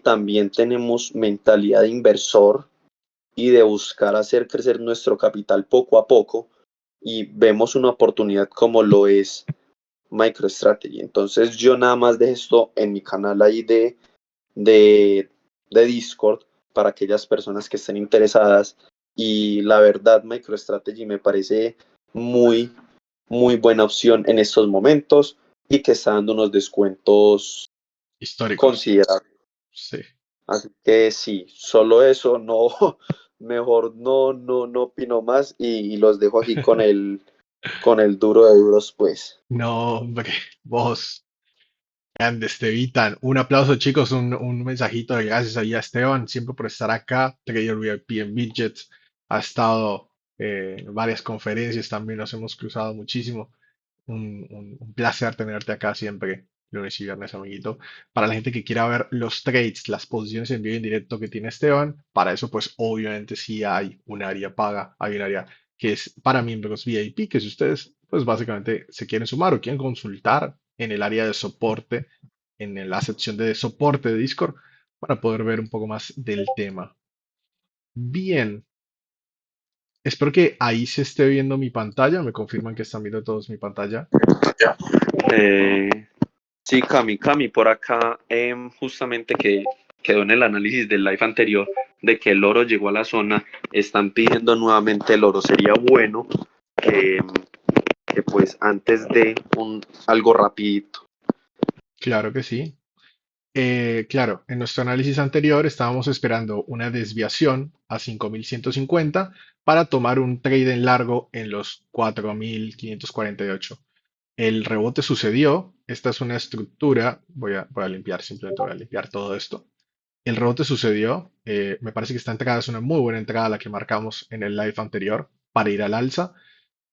también tenemos mentalidad de inversor y de buscar hacer crecer nuestro capital poco a poco, y vemos una oportunidad como lo es MicroStrategy. Entonces yo nada más dejo esto en mi canal ahí de, de Discord para aquellas personas que estén interesadas, y la verdad MicroStrategy me parece muy, muy buena opción en estos momentos y que está dando unos descuentos Históricos. considerables. Sí. Así que sí, solo eso, no, mejor no opino más, y los dejo aquí con el duro de duros, pues. No, hombre, vos. Grandes, te evitan. Un aplauso, chicos, un mensajito de gracias ahí a Esteban, siempre por estar acá. Trader VIP en Widgets. Ha estado en varias conferencias, también nos hemos cruzado muchísimo. Un placer tenerte acá siempre, lunes y viernes, amiguito. Para la gente que quiera ver los trades, las posiciones en vivo y en directo que tiene Esteban, para eso, pues obviamente sí hay un área paga, hay un área que es para miembros VIP, que si ustedes, pues básicamente se quieren sumar o quieren consultar en el área de soporte, en la sección de soporte de Discord, para poder ver un poco más del tema. Bien, espero que ahí se esté viendo mi pantalla. Me confirman que están viendo todos mi pantalla. Eh, sí, Cami, por acá, justamente que quedó en el análisis del live anterior de que el oro llegó a la zona, están pidiendo nuevamente el oro. Sería bueno que, que pues antes de algo rapidito. Claro que sí. Claro, en nuestro análisis anterior estábamos esperando una desviación a 5150 para tomar un trade en largo en los 4548. El rebote sucedió. Esta es una estructura. Voy a limpiar, simplemente voy a limpiar todo esto. El rebote sucedió. Me parece que esta entrada es una muy buena entrada, la que marcamos en el live anterior para ir al alza.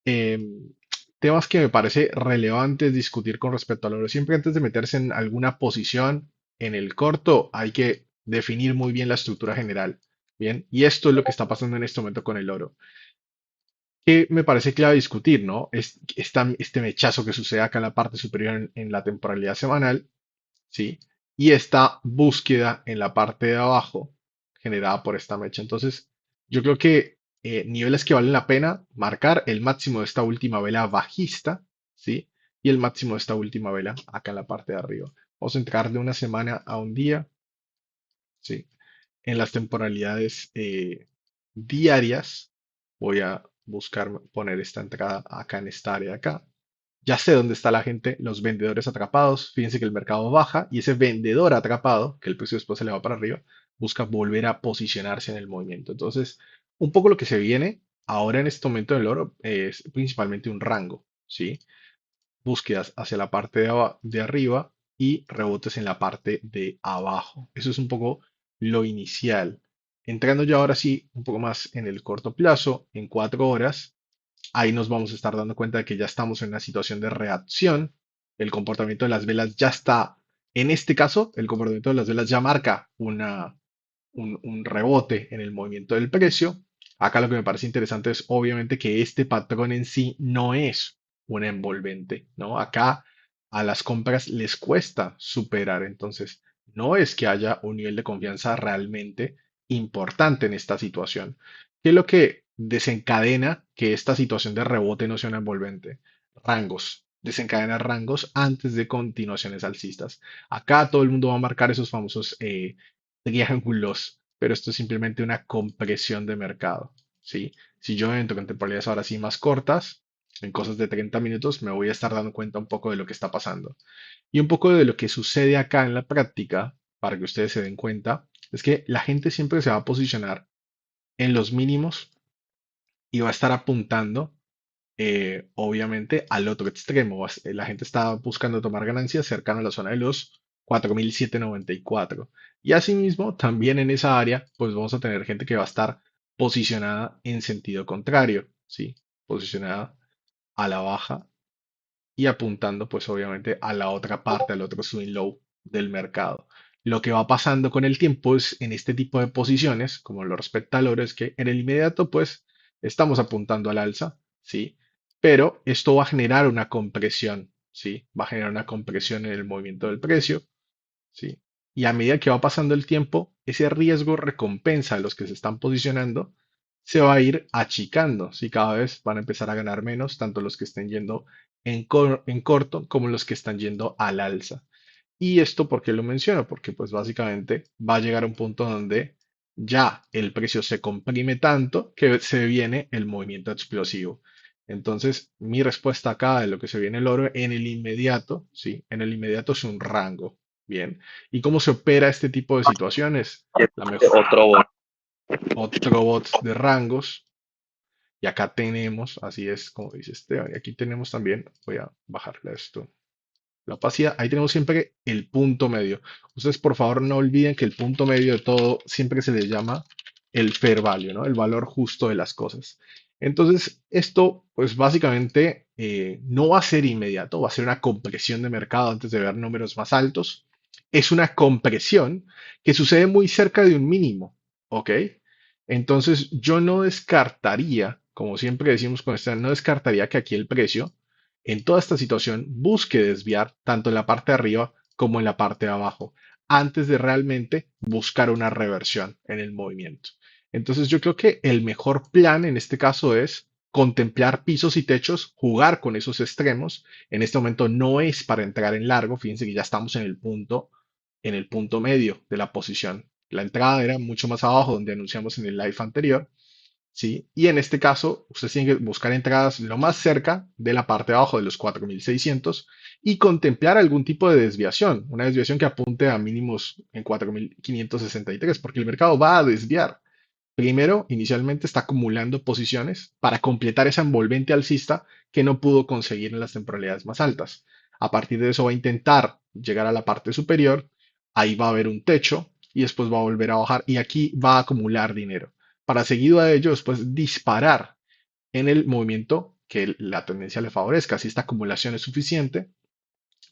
Em, Temas que me parece relevantes discutir con respecto al oro. Siempre antes de meterse en alguna posición en el corto, hay que definir muy bien la estructura general. Bien, y esto es lo que está pasando en este momento con el oro. Que me parece clave discutir, ¿no? Este mechazo que sucede acá en la parte superior en la temporalidad semanal, ¿sí? Y esta búsqueda en la parte de abajo generada por esta mecha. Entonces, yo creo que niveles que valen la pena marcar el máximo de esta última vela bajista, ¿sí? Y el máximo de esta última vela acá en la parte de arriba. Vamos a entrar de una semana a un día, ¿sí? En las temporalidades diarias, voy a buscar poner esta entrada acá en esta área de acá. Ya sé dónde está la gente, los vendedores atrapados. Fíjense que el mercado baja y ese vendedor atrapado, que el precio después se le va para arriba, busca volver a posicionarse en el movimiento. Entonces, un poco lo que se viene ahora en este momento del oro es principalmente un rango, ¿sí? Búsquedas hacia la parte de arriba y rebotes en la parte de abajo. Eso es un poco lo inicial. Entrando ya ahora sí, un poco más en el corto plazo, en 4 horas, ahí nos vamos a estar dando cuenta de que ya estamos en una situación de reacción. El comportamiento de las velas ya está, en este caso, el comportamiento de las velas ya marca un rebote en el movimiento del precio. Acá lo que me parece interesante es obviamente que este patrón en sí no es un envolvente, ¿no? Acá a las compras les cuesta superar, entonces no es que haya un nivel de confianza realmente importante en esta situación. ¿Qué es lo que desencadena que esta situación de rebote no sea un envolvente? Rangos. Desencadena rangos antes de continuaciones alcistas. Acá todo el mundo va a marcar esos famosos triángulos, pero esto es simplemente una compresión de mercado, ¿sí? Si yo entro en temporalidades ahora sí más cortas, en cosas de 30 minutos, me voy a estar dando cuenta un poco de lo que está pasando. Y un poco de lo que sucede acá en la práctica, para que ustedes se den cuenta, es que la gente siempre se va a posicionar en los mínimos y va a estar apuntando obviamente al otro extremo. La gente está buscando tomar ganancias cercano a la zona de los 4.794. Y asimismo, también en esa área, pues vamos a tener gente que va a estar posicionada en sentido contrario, ¿sí? Posicionada a la baja y apuntando pues obviamente a la otra parte, al otro swing low del mercado. Lo que va pasando con el tiempo es en este tipo de posiciones, como lo respecta al oro, es que en el inmediato pues estamos apuntando al alza, ¿sí? Pero esto va a generar una compresión, ¿sí? Va a generar una compresión en el movimiento del precio, ¿sí? Y a medida que va pasando el tiempo, ese riesgo recompensa de los que se están posicionando se va a ir achicando, ¿sí? Cada vez van a empezar a ganar menos, tanto los que estén yendo en corto como los que están yendo al alza. ¿Y esto por qué lo menciono? Porque pues básicamente va a llegar a un punto donde ya el precio se comprime tanto que se viene el movimiento explosivo. Entonces, mi respuesta acá de lo que se viene el oro en el inmediato, ¿sí? En el inmediato es un rango. Bien. ¿Y cómo se opera este tipo de situaciones? La mejor, Otro bot. otro bot de rangos. Y acá tenemos, así es como dice Esteban. Y aquí tenemos también, voy a bajarle esto. La opacidad, ahí tenemos siempre el punto medio. Ustedes por favor no olviden que el punto medio de todo siempre se le llama el fair value, ¿no? El valor justo de las cosas. Entonces, esto pues básicamente no va a ser inmediato, va a ser una compresión de mercado antes de ver números más altos. Es una compresión que sucede muy cerca de un mínimo, ¿ok? Entonces, yo no descartaría, como siempre decimos con esta, no descartaría que aquí el precio en toda esta situación busque desviar tanto en la parte de arriba como en la parte de abajo, antes de realmente buscar una reversión en el movimiento. Entonces yo creo que el mejor plan en este caso es contemplar pisos y techos, jugar con esos extremos. En este momento no es para entrar en largo, fíjense que ya estamos en el punto medio de la posición. La entrada era mucho más abajo donde anunciamos en el live anterior. ¿Sí? Y en este caso, ustedes tienen que buscar entradas lo más cerca de la parte de abajo de los 4.600 y contemplar algún tipo de desviación, una desviación que apunte a mínimos en 4.563, porque el mercado va a desviar. Primero, inicialmente está acumulando posiciones para completar esa envolvente alcista que no pudo conseguir en las temporalidades más altas. A partir de eso va a intentar llegar a la parte superior, ahí va a haber un techo y después va a volver a bajar y aquí va a acumular dinero para seguido a ello después disparar en el movimiento que la tendencia le favorezca. Si esta acumulación es suficiente,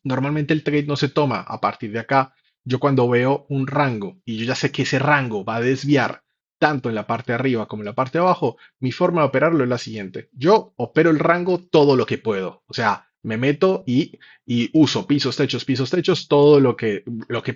normalmente el trade no se toma a partir de acá. Yo cuando veo un rango y yo ya sé que ese rango va a desviar tanto en la parte de arriba como en la parte de abajo, mi forma de operarlo es la siguiente. Yo opero el rango todo lo que puedo. O sea, me meto y uso pisos, techos, todo lo que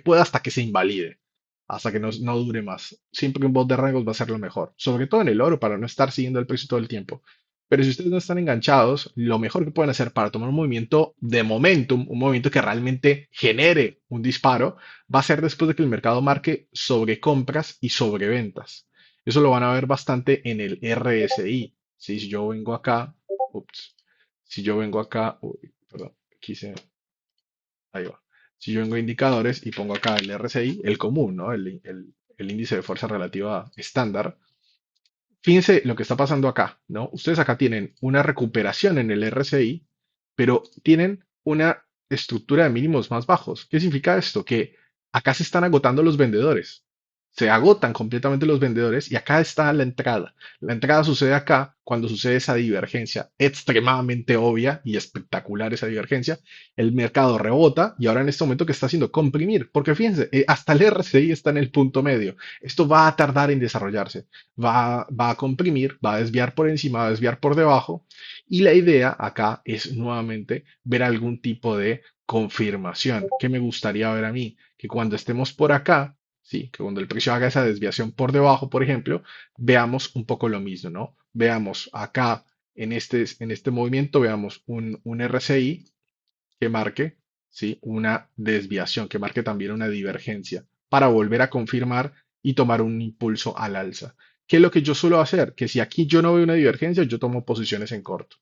pueda hasta que se invalide, hasta que no dure más. Siempre un bot de rangos va a ser lo mejor, sobre todo en el oro para no estar siguiendo el precio todo el tiempo. Pero si ustedes no están enganchados, lo mejor que pueden hacer para tomar un movimiento de momentum, un movimiento que realmente genere un disparo, va a ser después de que el mercado marque sobre compras y sobre ventas. Eso lo van a ver bastante en el RSI. Sí, si yo vengo acá, ups, si yo vengo acá, uy, perdón, quise, ahí va. Si yo vengo a indicadores y pongo acá el RSI, el común, ¿no? El índice de fuerza relativa estándar. Fíjense lo que está pasando acá, ¿no? Ustedes acá tienen una recuperación en el RSI, pero tienen una estructura de mínimos más bajos. ¿Qué significa esto? Que acá se están agotando los vendedores. Se agotan completamente los vendedores y acá está la entrada. La entrada sucede acá cuando sucede esa divergencia extremadamente obvia y espectacular, esa divergencia. El mercado rebota y ahora en este momento que está haciendo comprimir, porque fíjense, hasta el RSI está en el punto medio. Esto va a tardar en desarrollarse, va a comprimir, va a desviar por encima, va a desviar por debajo. Y la idea acá es nuevamente ver algún tipo de confirmación. ¿Qué me gustaría ver a mí? Que cuando estemos por acá, sí, que cuando el precio haga esa desviación por debajo, por ejemplo, veamos un poco lo mismo, ¿no? Veamos acá en este movimiento, veamos un RSI que marque, ¿sí? Una desviación, que marque también una divergencia, para volver a confirmar y tomar un impulso al alza. ¿Qué es lo que yo suelo hacer? Que si aquí yo no veo una divergencia, yo tomo posiciones en corto.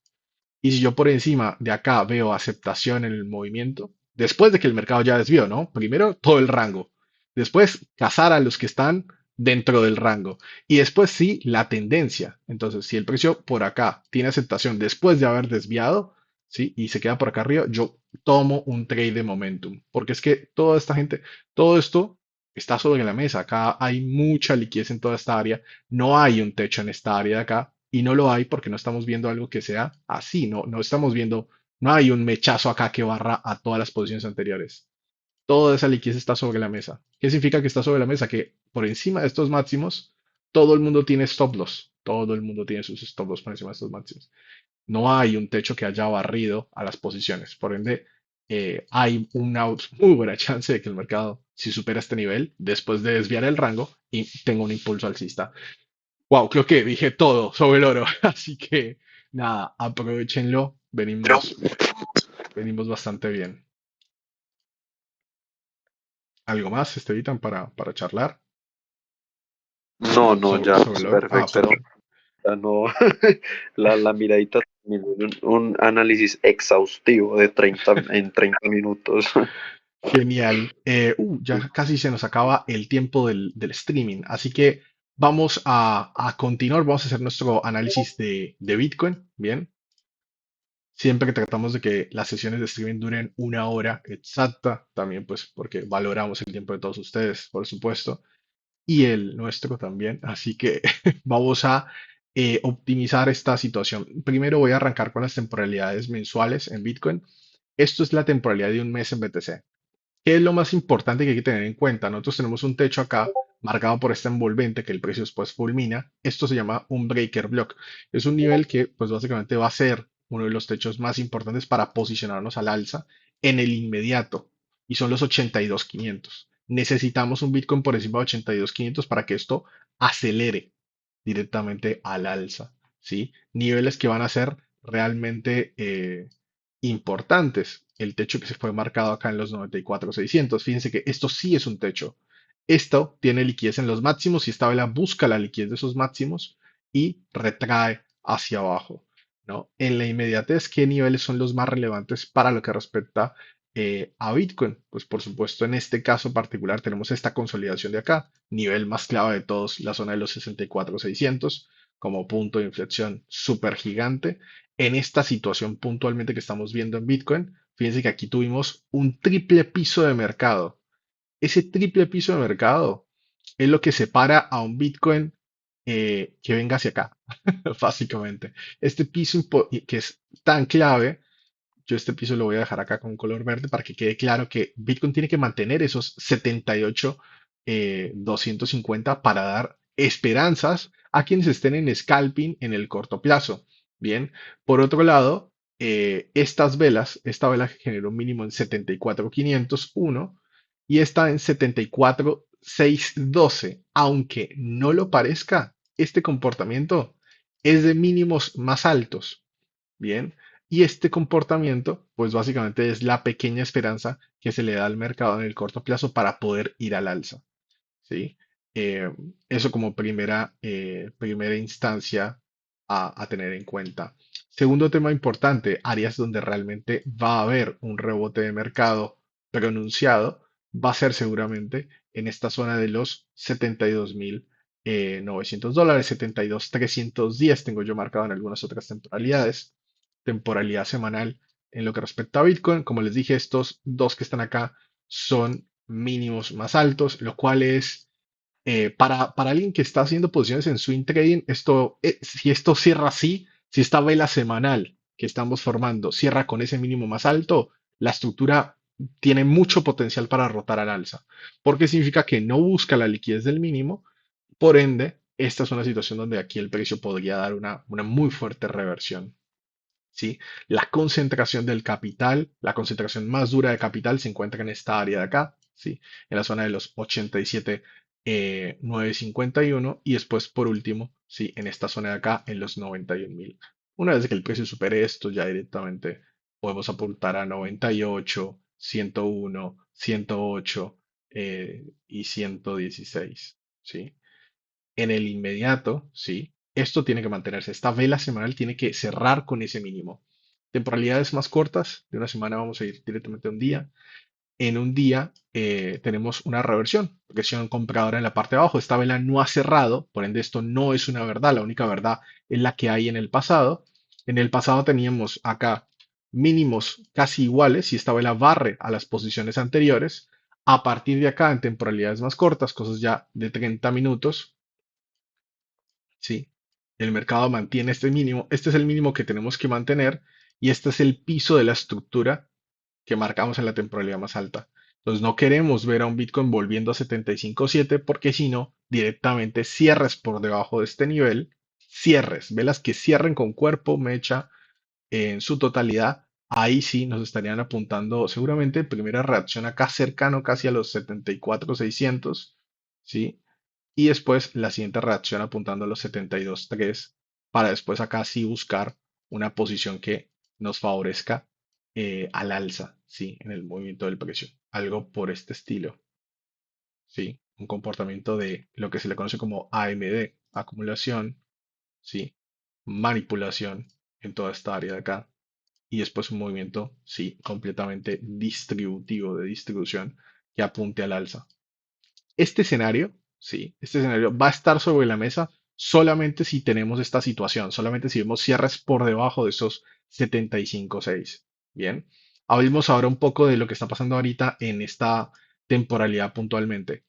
Y si yo por encima de acá veo aceptación en el movimiento, después de que el mercado ya desvió, ¿no? Primero todo el rango, después cazar a los que están dentro del rango y después sí la tendencia. Entonces, si el precio por acá tiene aceptación después de haber desviado, ¿sí? Y se queda por acá arriba, yo tomo un trade de momentum, porque es que toda esta gente, todo esto está sobre la mesa. Acá hay mucha liquidez en toda esta área, no hay un techo en esta área de acá y no lo hay porque no estamos viendo algo que sea así, no estamos viendo, no hay un mechazo acá que barra a todas las posiciones anteriores. Toda esa liquidez está sobre la mesa. ¿Qué significa que está sobre la mesa? Que por encima de estos máximos, todo el mundo tiene stop loss. Todo el mundo tiene sus stop loss por encima de estos máximos. No hay un techo que haya barrido a las posiciones. Por ende, hay una muy buena chance de que el mercado, si supera este nivel, después de desviar el rango, y tenga un impulso alcista. Wow, creo que dije todo sobre el oro. Así que nada, aprovechenlo. Pero Venimos bastante bien. ¿Algo más, Estevitan, para charlar no, no, sobre, ya sobre el es oro? Ah, perfecto. perfecto. Ya no, la miradita, un análisis exhaustivo de 30 minutos. Genial. Ya casi se nos acaba el tiempo del streaming. Así que vamos a continuar. Vamos a hacer nuestro análisis de Bitcoin. Bien. Siempre que tratamos de que las sesiones de streaming duren una hora exacta, también pues porque valoramos el tiempo de todos ustedes, por supuesto, y el nuestro también. Así que vamos a optimizar esta situación. Primero voy a arrancar con las temporalidades mensuales en Bitcoin. Esto es la temporalidad de un mes en BTC. ¿Qué es lo más importante que hay que tener en cuenta? Nosotros tenemos un techo acá marcado por esta envolvente que el precio después fulmina. Esto se llama un breaker block. Es un nivel que pues básicamente va a ser uno de los techos más importantes para posicionarnos al alza en el inmediato y son los 82.500. Necesitamos un Bitcoin por encima de 82.500 para que esto acelere directamente al alza, ¿sí? Niveles que van a ser realmente importantes. El techo que se fue marcado acá en los 94.600. Fíjense que esto sí es un techo. Esto tiene liquidez en los máximos y esta vela busca la liquidez de esos máximos y retrae hacia abajo, ¿no? En la inmediatez, ¿qué niveles son los más relevantes para lo que respecta a Bitcoin? Pues por supuesto, en este caso particular tenemos esta consolidación de acá, nivel más clave de todos, la zona de los 64.600 como punto de inflexión súper gigante. En esta situación puntualmente que estamos viendo en Bitcoin, fíjense que aquí tuvimos un triple piso de mercado. Ese triple piso de mercado es lo que separa a un Bitcoin que venga hacia acá, básicamente. Este piso que es tan clave, yo este piso lo voy a dejar acá con color verde para que quede claro que Bitcoin tiene que mantener esos 78, 250 para dar esperanzas a quienes estén en scalping en el corto plazo. Bien, por otro lado, estas velas, esta vela generó un mínimo en 74.501 y está en 74.612. Aunque no lo parezca, este comportamiento es de mínimos más altos. Bien, y este comportamiento, pues básicamente es la pequeña esperanza que se le da al mercado en el corto plazo para poder ir al alza, ¿sí? Eh, Eso como primera instancia a tener en cuenta. Segundo tema importante, áreas donde realmente va a haber un rebote de mercado pronunciado, va a ser seguramente en esta zona de los 72.900 dólares, 72.310 tengo yo marcado en algunas otras temporalidades, temporalidad semanal en lo que respecta a Bitcoin. Como les dije, estos dos que están acá son mínimos más altos, lo cual es para alguien que está haciendo posiciones en swing trading, si esto cierra así, si esta vela semanal que estamos formando cierra con ese mínimo más alto, la estructura tiene mucho potencial para rotar al alza, porque significa que no busca la liquidez del mínimo, por ende, esta es una situación donde aquí el precio podría dar una muy fuerte reversión. ¿Sí? La concentración del capital, la concentración más dura de capital se encuentra en esta área de acá, ¿sí? En la zona de los 87.951 y después por último, ¿sí? En esta zona de acá en los 91.000. Una vez que el precio supere esto, ya directamente podemos apuntar a 98, 101, 108 y 116, ¿sí? En el inmediato, ¿sí? Esto tiene que mantenerse. Esta vela semanal tiene que cerrar con ese mínimo. Temporalidades más cortas, de una semana vamos a ir directamente a un día. En un día tenemos una reversión, presión compradora en la parte de abajo. Esta vela no ha cerrado, por ende esto no es una verdad. La única verdad es la que hay en el pasado. En el pasado teníamos acá mínimos casi iguales y esta vela barre a las posiciones anteriores. A partir de acá, en temporalidades más cortas, cosas ya de 30 minutos, ¿sí? El mercado mantiene este mínimo. Este es el mínimo que tenemos que mantener y este es el piso de la estructura que marcamos en la temporalidad más alta. Entonces no queremos ver a un Bitcoin volviendo a 75.7 porque si no, directamente cierres por debajo de este nivel, cierres, velas que cierren con cuerpo, mecha en su totalidad, ahí sí nos estarían apuntando seguramente primera reacción acá cercano casi a los 74.600, ¿sí? Y después la siguiente reacción apuntando a los 72.3 para después acá sí buscar una posición que nos favorezca al alza, ¿sí? En el movimiento del precio. Algo por este estilo, ¿sí? Un comportamiento de lo que se le conoce como AMD, acumulación, ¿sí? Manipulación en toda esta área de acá. Y después un movimiento, sí, completamente distributivo de distribución que apunte al alza. Este escenario, sí, este escenario va a estar sobre la mesa solamente si tenemos esta situación, solamente si vemos cierres por debajo de esos 75.6. Bien, hablemos ahora un poco de lo que está pasando ahorita en esta temporalidad puntualmente.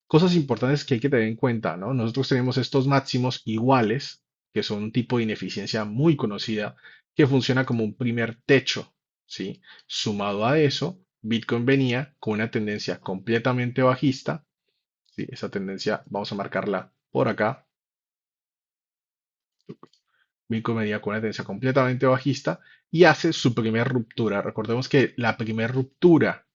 Cosas importantes que hay que tener en cuenta, ¿no? Nosotros tenemos estos máximos iguales, que son un tipo de ineficiencia muy conocida, que funciona como un primer techo, ¿sí? Sumado a eso, Bitcoin venía con una tendencia completamente bajista. Sí, esa tendencia vamos a marcarla por acá. Bitcoin venía con una tendencia completamente bajista y hace su primera ruptura. Recordemos que la primera ruptura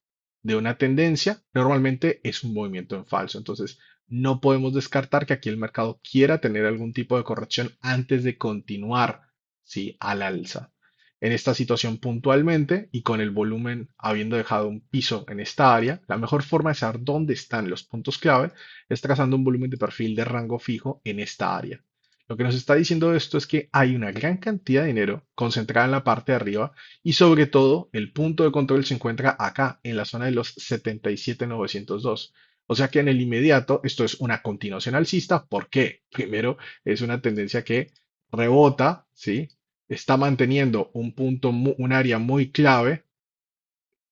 de una tendencia normalmente es un movimiento en falso. Entonces, no podemos descartar que aquí el mercado quiera tener algún tipo de corrección antes de continuar, ¿sí? Al alza. En esta situación puntualmente y con el volumen habiendo dejado un piso en esta área, la mejor forma de saber dónde están los puntos clave es trazando un volumen de perfil de rango fijo en esta área. Lo que nos está diciendo esto es que hay una gran cantidad de dinero concentrada en la parte de arriba y sobre todo el punto de control se encuentra acá en la zona de los 77.902. O sea que en el inmediato esto es una continuación alcista. ¿Por qué? Primero es una tendencia que rebota, ¿sí? Está manteniendo un punto, un área muy clave,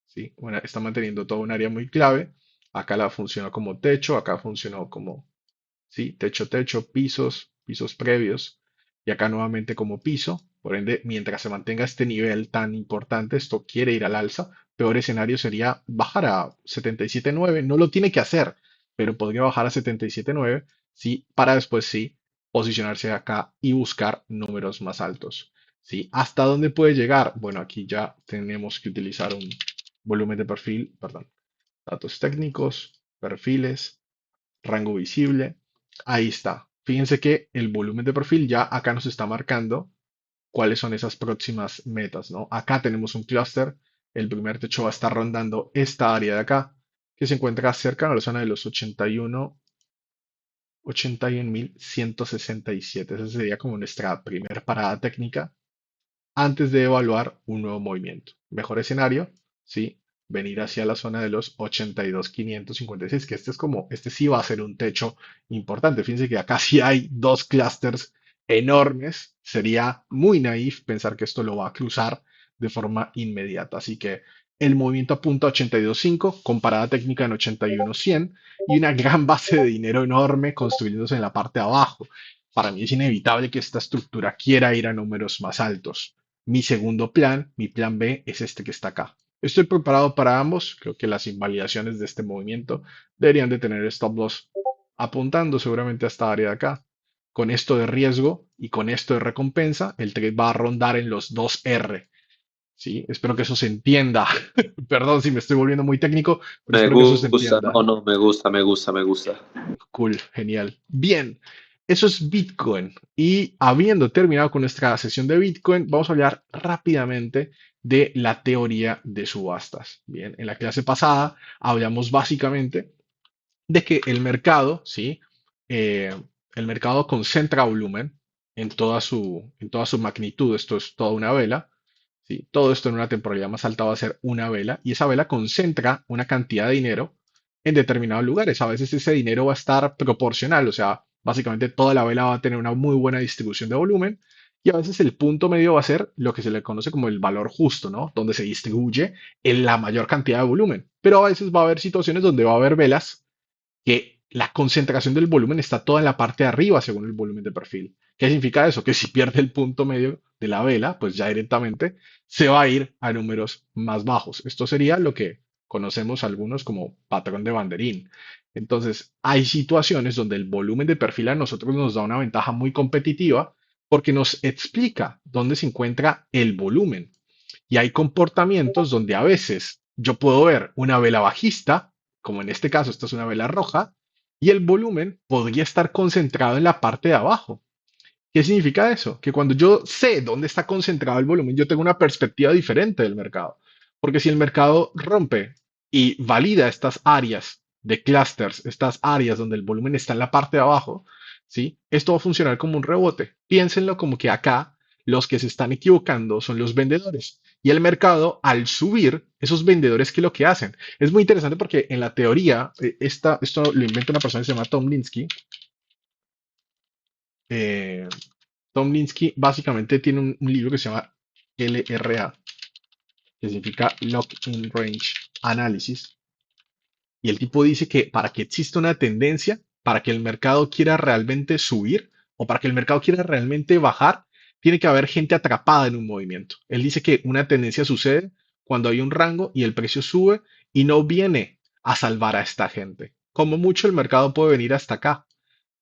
¿sí? Está manteniendo todo un área muy clave. Acá la funcionó como techo, acá funcionó como, ¿sí? Techo, techo, pisos, pisos previos y acá nuevamente como piso. Por ende, mientras se mantenga este nivel tan importante, esto quiere ir al alza. Peor escenario sería bajar a 77.9. No lo tiene que hacer, pero podría bajar a 77.9, sí, para después sí posicionarse acá y buscar números más altos. ¿Sí? ¿Hasta dónde puede llegar? Bueno, aquí ya tenemos que utilizar un volumen de perfil, perdón, datos técnicos, perfiles, rango visible. Ahí está. Fíjense que el volumen de perfil ya acá nos está marcando cuáles son esas próximas metas, ¿no? Acá tenemos un clúster. El primer techo va a estar rondando esta área de acá, que se encuentra cerca a la zona de los 81, 81.167. Esa sería como nuestra primera parada técnica antes de evaluar un nuevo movimiento. Mejor escenario, sí, venir hacia la zona de los 82.556, que este es como, este sí va a ser un techo importante. Fíjense que acá sí hay dos clústeres enormes. Sería muy naif pensar que esto lo va a cruzar de forma inmediata. Así que el movimiento apunta a 82.5, con parada técnica en 81.100 y una gran base de dinero enorme construyéndose en la parte de abajo. Para mí es inevitable que esta estructura quiera ir a números más altos. Mi segundo plan, mi plan B, es este que está acá. Estoy preparado para ambos. Creo que las invalidaciones de este movimiento deberían de tener stop loss apuntando seguramente a esta área de acá. Con esto de riesgo y con esto de recompensa, el trade va a rondar en los 2R. ¿Sí? Espero que eso se entienda. Perdón si me estoy volviendo muy técnico, pero Me espero que eso se gusta, entienda. no, no, me gusta, me gusta, me gusta. Cool, genial. Bien, eso es Bitcoin. Y habiendo terminado con nuestra sesión de Bitcoin, vamos a hablar rápidamente de la teoría de subastas. Bien, en la clase pasada hablamos básicamente de que el mercado, ¿sí? Eh, el mercado concentra volumen en toda su magnitud. Esto es toda una vela. ¿Sí? Todo esto en una temporalidad más alta va a ser una vela y esa vela concentra una cantidad de dinero en determinados lugares. A veces ese dinero va a estar proporcional, o sea, básicamente toda la vela va a tener una muy buena distribución de volumen y a veces el punto medio va a ser lo que se le conoce como el valor justo, ¿no? Donde se distribuye en la mayor cantidad de volumen. Pero a veces va a haber situaciones donde va a haber velas que la concentración del volumen está toda en la parte de arriba según el volumen de perfil. ¿Qué significa eso? Que si pierde el punto medio de la vela, pues ya directamente se va a ir a números más bajos. Esto sería lo que conocemos algunos como patrón de banderín. Entonces, hay situaciones donde el volumen de perfil a nosotros nos da una ventaja muy competitiva porque nos explica dónde se encuentra el volumen. Y hay comportamientos donde a veces yo puedo ver una vela bajista, como en este caso, esta es una vela roja, y el volumen podría estar concentrado en la parte de abajo. ¿Qué significa eso? Que cuando yo sé dónde está concentrado el volumen, yo tengo una perspectiva diferente del mercado. Porque si el mercado rompe y valida estas áreas de clusters, estas áreas donde el volumen está en la parte de abajo, ¿sí? Esto va a funcionar como un rebote. Piénsenlo como que acá los que se están equivocando son los vendedores. Y el mercado, al subir, esos vendedores, ¿qué es lo que hacen? Es muy interesante porque en la teoría, esto lo inventa una persona que se llama Tom Linsky. eh, Tom Linsky básicamente tiene un libro que se llama LRA, que significa Lock-in Range Analysis, y el tipo dice que para que exista una tendencia, para que el mercado quiera realmente subir o para que el mercado quiera realmente bajar, tiene que haber gente atrapada en un movimiento. Él dice que una tendencia sucede cuando hay un rango y el precio sube y no viene a salvar a esta gente. Como mucho el mercado puede venir hasta acá,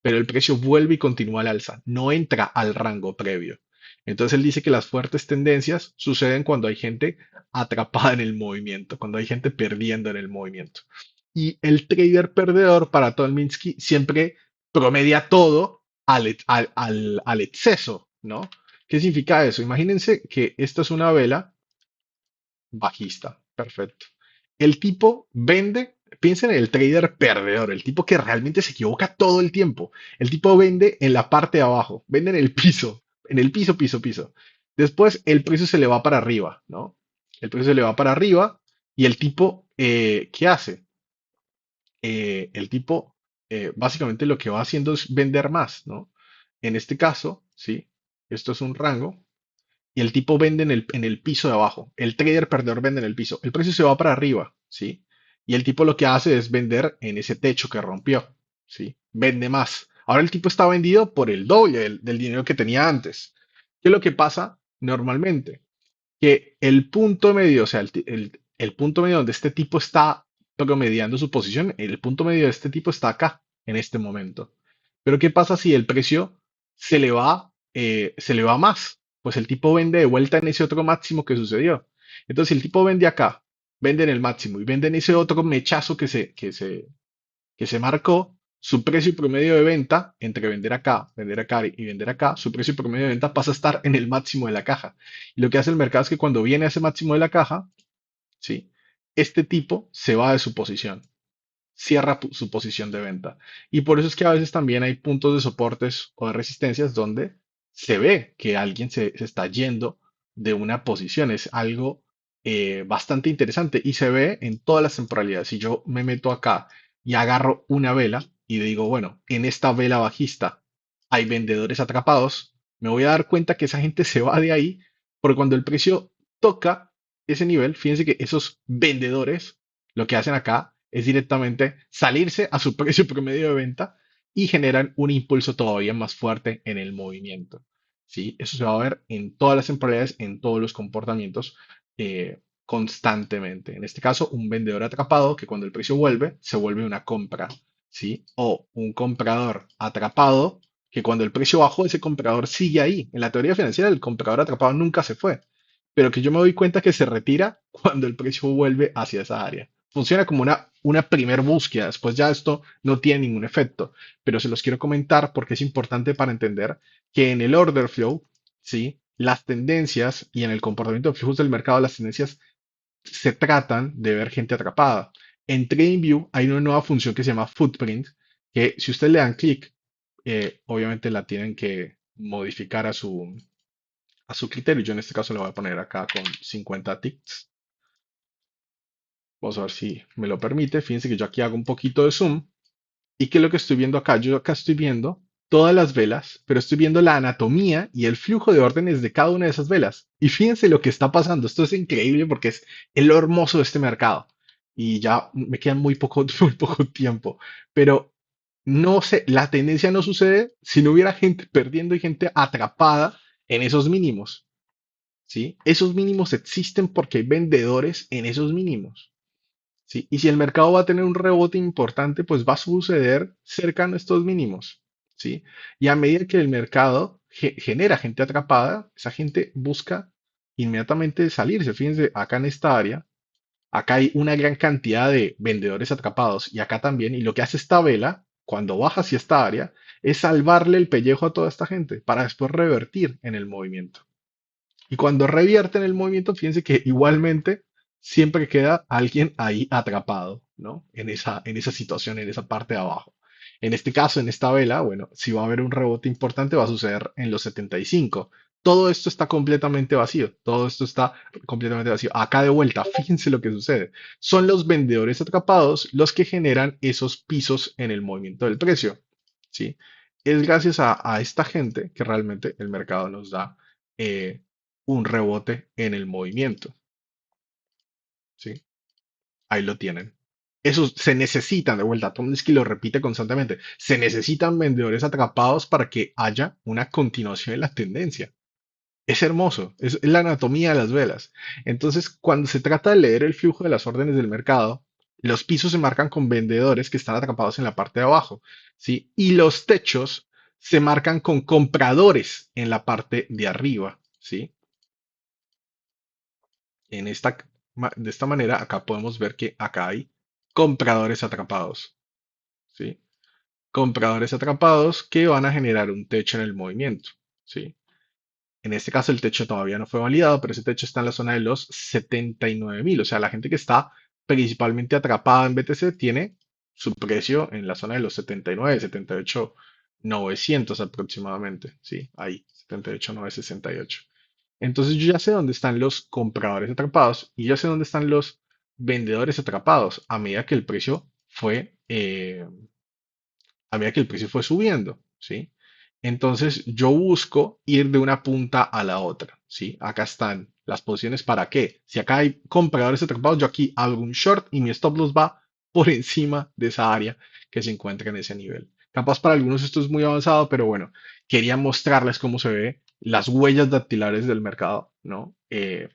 pero el precio vuelve y continúa al alza, no entra al rango previo. Entonces él dice que las fuertes tendencias suceden cuando hay gente atrapada en el movimiento, cuando hay gente perdiendo en el movimiento. Y el trader perdedor para Tom Minsky siempre promedia todo al exceso, ¿no? ¿Qué significa eso? Imagínense que esta es una vela bajista. Perfecto. El tipo vende, piensen en el trader perdedor, el tipo que realmente se equivoca todo el tiempo. El tipo vende en la parte de abajo, vende en el piso, piso, piso. Después el precio se le va para arriba, ¿no? El precio se le va para arriba y el tipo, ¿qué hace? El tipo básicamente lo que va haciendo es vender más, ¿no? En este caso, ¿sí? Esto es un rango, y el tipo vende en el piso de abajo. El trader perdedor vende en el piso. El precio se va para arriba, ¿sí? Y el tipo lo que hace es vender en ese techo que rompió, ¿sí? Vende más. Ahora el tipo está vendido por el doble del dinero que tenía antes. ¿Qué es lo que pasa normalmente? Que el punto medio, o sea, el punto medio donde este tipo está promediando su posición, el punto medio de este tipo está acá, en este momento. Pero ¿qué pasa si el precio se le va más? Pues el tipo vende de vuelta en ese otro máximo que sucedió. Entonces, si el tipo vende acá, vende en el máximo y vende en ese otro mechazo que se marcó, su precio promedio de venta entre vender acá y vender acá, su precio promedio de venta pasa a estar en el máximo de la caja. Y lo que hace el mercado es que cuando viene a ese máximo de la caja, ¿sí? Este tipo se va de su posición, cierra su posición de venta. Y por eso es que a veces también hay puntos de soportes o de resistencias donde se ve que alguien se está yendo de una posición. Es algo bastante interesante y se ve en todas las temporalidades. Si yo me meto acá y agarro una vela y digo, bueno, en esta vela bajista hay vendedores atrapados, me voy a dar cuenta que esa gente se va de ahí porque cuando el precio toca ese nivel, fíjense que esos vendedores lo que hacen acá es directamente salirse a su precio promedio de venta y generan un impulso todavía más fuerte en el movimiento. ¿Sí? Eso se va a ver en todas las temporalidades, en todos los comportamientos constantemente. En este caso, un vendedor atrapado que cuando el precio vuelve, se vuelve una compra. ¿Sí? O un comprador atrapado que cuando el precio bajó, ese comprador sigue ahí. En la teoría financiera, el comprador atrapado nunca se fue, pero que yo me doy cuenta que se retira cuando el precio vuelve hacia esa área. Funciona como una primer búsqueda, después ya esto no tiene ningún efecto, pero se los quiero comentar porque es importante para entender que en el order flow, ¿sí? Las tendencias y en el comportamiento de flujos del mercado, las tendencias se tratan de ver gente atrapada. En TradingView hay una nueva función que se llama Footprint, que si ustedes le dan clic, obviamente la tienen que modificar a su criterio. Yo en este caso lo voy a poner acá con 50 ticks. Vamos a ver si me lo permite. Fíjense que yo aquí hago un poquito de zoom. ¿Y qué es lo que estoy viendo acá? Yo acá estoy viendo todas las velas, pero estoy viendo la anatomía y el flujo de órdenes de cada una de esas velas. Y fíjense lo que está pasando. Esto es increíble porque es lo hermoso de este mercado. Y ya me quedan muy poco, muy poco tiempo. Pero no sé, la tendencia no sucede si no hubiera gente perdiendo y gente atrapada en esos mínimos. ¿Sí? Esos mínimos existen porque hay vendedores en esos mínimos. ¿Sí? Y si el mercado va a tener un rebote importante, pues va a suceder cercano a estos mínimos. ¿Sí? Y a medida que el mercado genera gente atrapada, esa gente busca inmediatamente salirse. Fíjense, acá en esta área, acá hay una gran cantidad de vendedores atrapados y acá también. Y lo que hace esta vela, cuando baja hacia esta área, es salvarle el pellejo a toda esta gente para después revertir en el movimiento. Y cuando revierten el movimiento, fíjense que igualmente siempre queda alguien ahí atrapado, ¿no? En esa situación, en esa parte de abajo. En este caso, en esta vela, bueno, si va a haber un rebote importante, va a suceder en los 75. Todo esto está completamente vacío. Todo esto está completamente vacío. Acá de vuelta, fíjense lo que sucede. Son los vendedores atrapados los que generan esos pisos en el movimiento del precio, ¿sí? Es gracias a esta gente que realmente el mercado nos da eh, un rebote en el movimiento, ¿sí? Ahí lo tienen. Esos se necesitan, de vuelta, Tom Linsky lo repite constantemente, se necesitan vendedores atrapados para que haya una continuación de la tendencia. Es hermoso, es la anatomía de las velas. Entonces, cuando se trata de leer el flujo de las órdenes del mercado, los pisos se marcan con vendedores que están atrapados en la parte de abajo, ¿sí? Y los techos se marcan con compradores en la parte de arriba, ¿sí? En esta, de esta manera, acá podemos ver que acá hay compradores atrapados, ¿sí? Compradores atrapados que van a generar un techo en el movimiento, ¿sí? En este caso el techo todavía no fue validado, pero ese techo está en la zona de los 79.000. O sea, la gente que está principalmente atrapada en BTC tiene su precio en la zona de los 79, 78, 900 aproximadamente, ¿sí? Ahí, 78, 968. Entonces yo ya sé dónde están los compradores atrapados y ya sé dónde están los vendedores atrapados a medida que el precio a medida que el precio fue subiendo, ¿sí? Entonces yo busco ir de una punta a la otra, ¿sí? Acá están las posiciones para qué. Si acá hay compradores atrapados, yo aquí hago un short y mi stop loss va por encima de esa área que se encuentra en ese nivel. Capaz para algunos esto es muy avanzado, pero bueno, quería mostrarles cómo se ve las huellas dactilares del mercado, ¿no?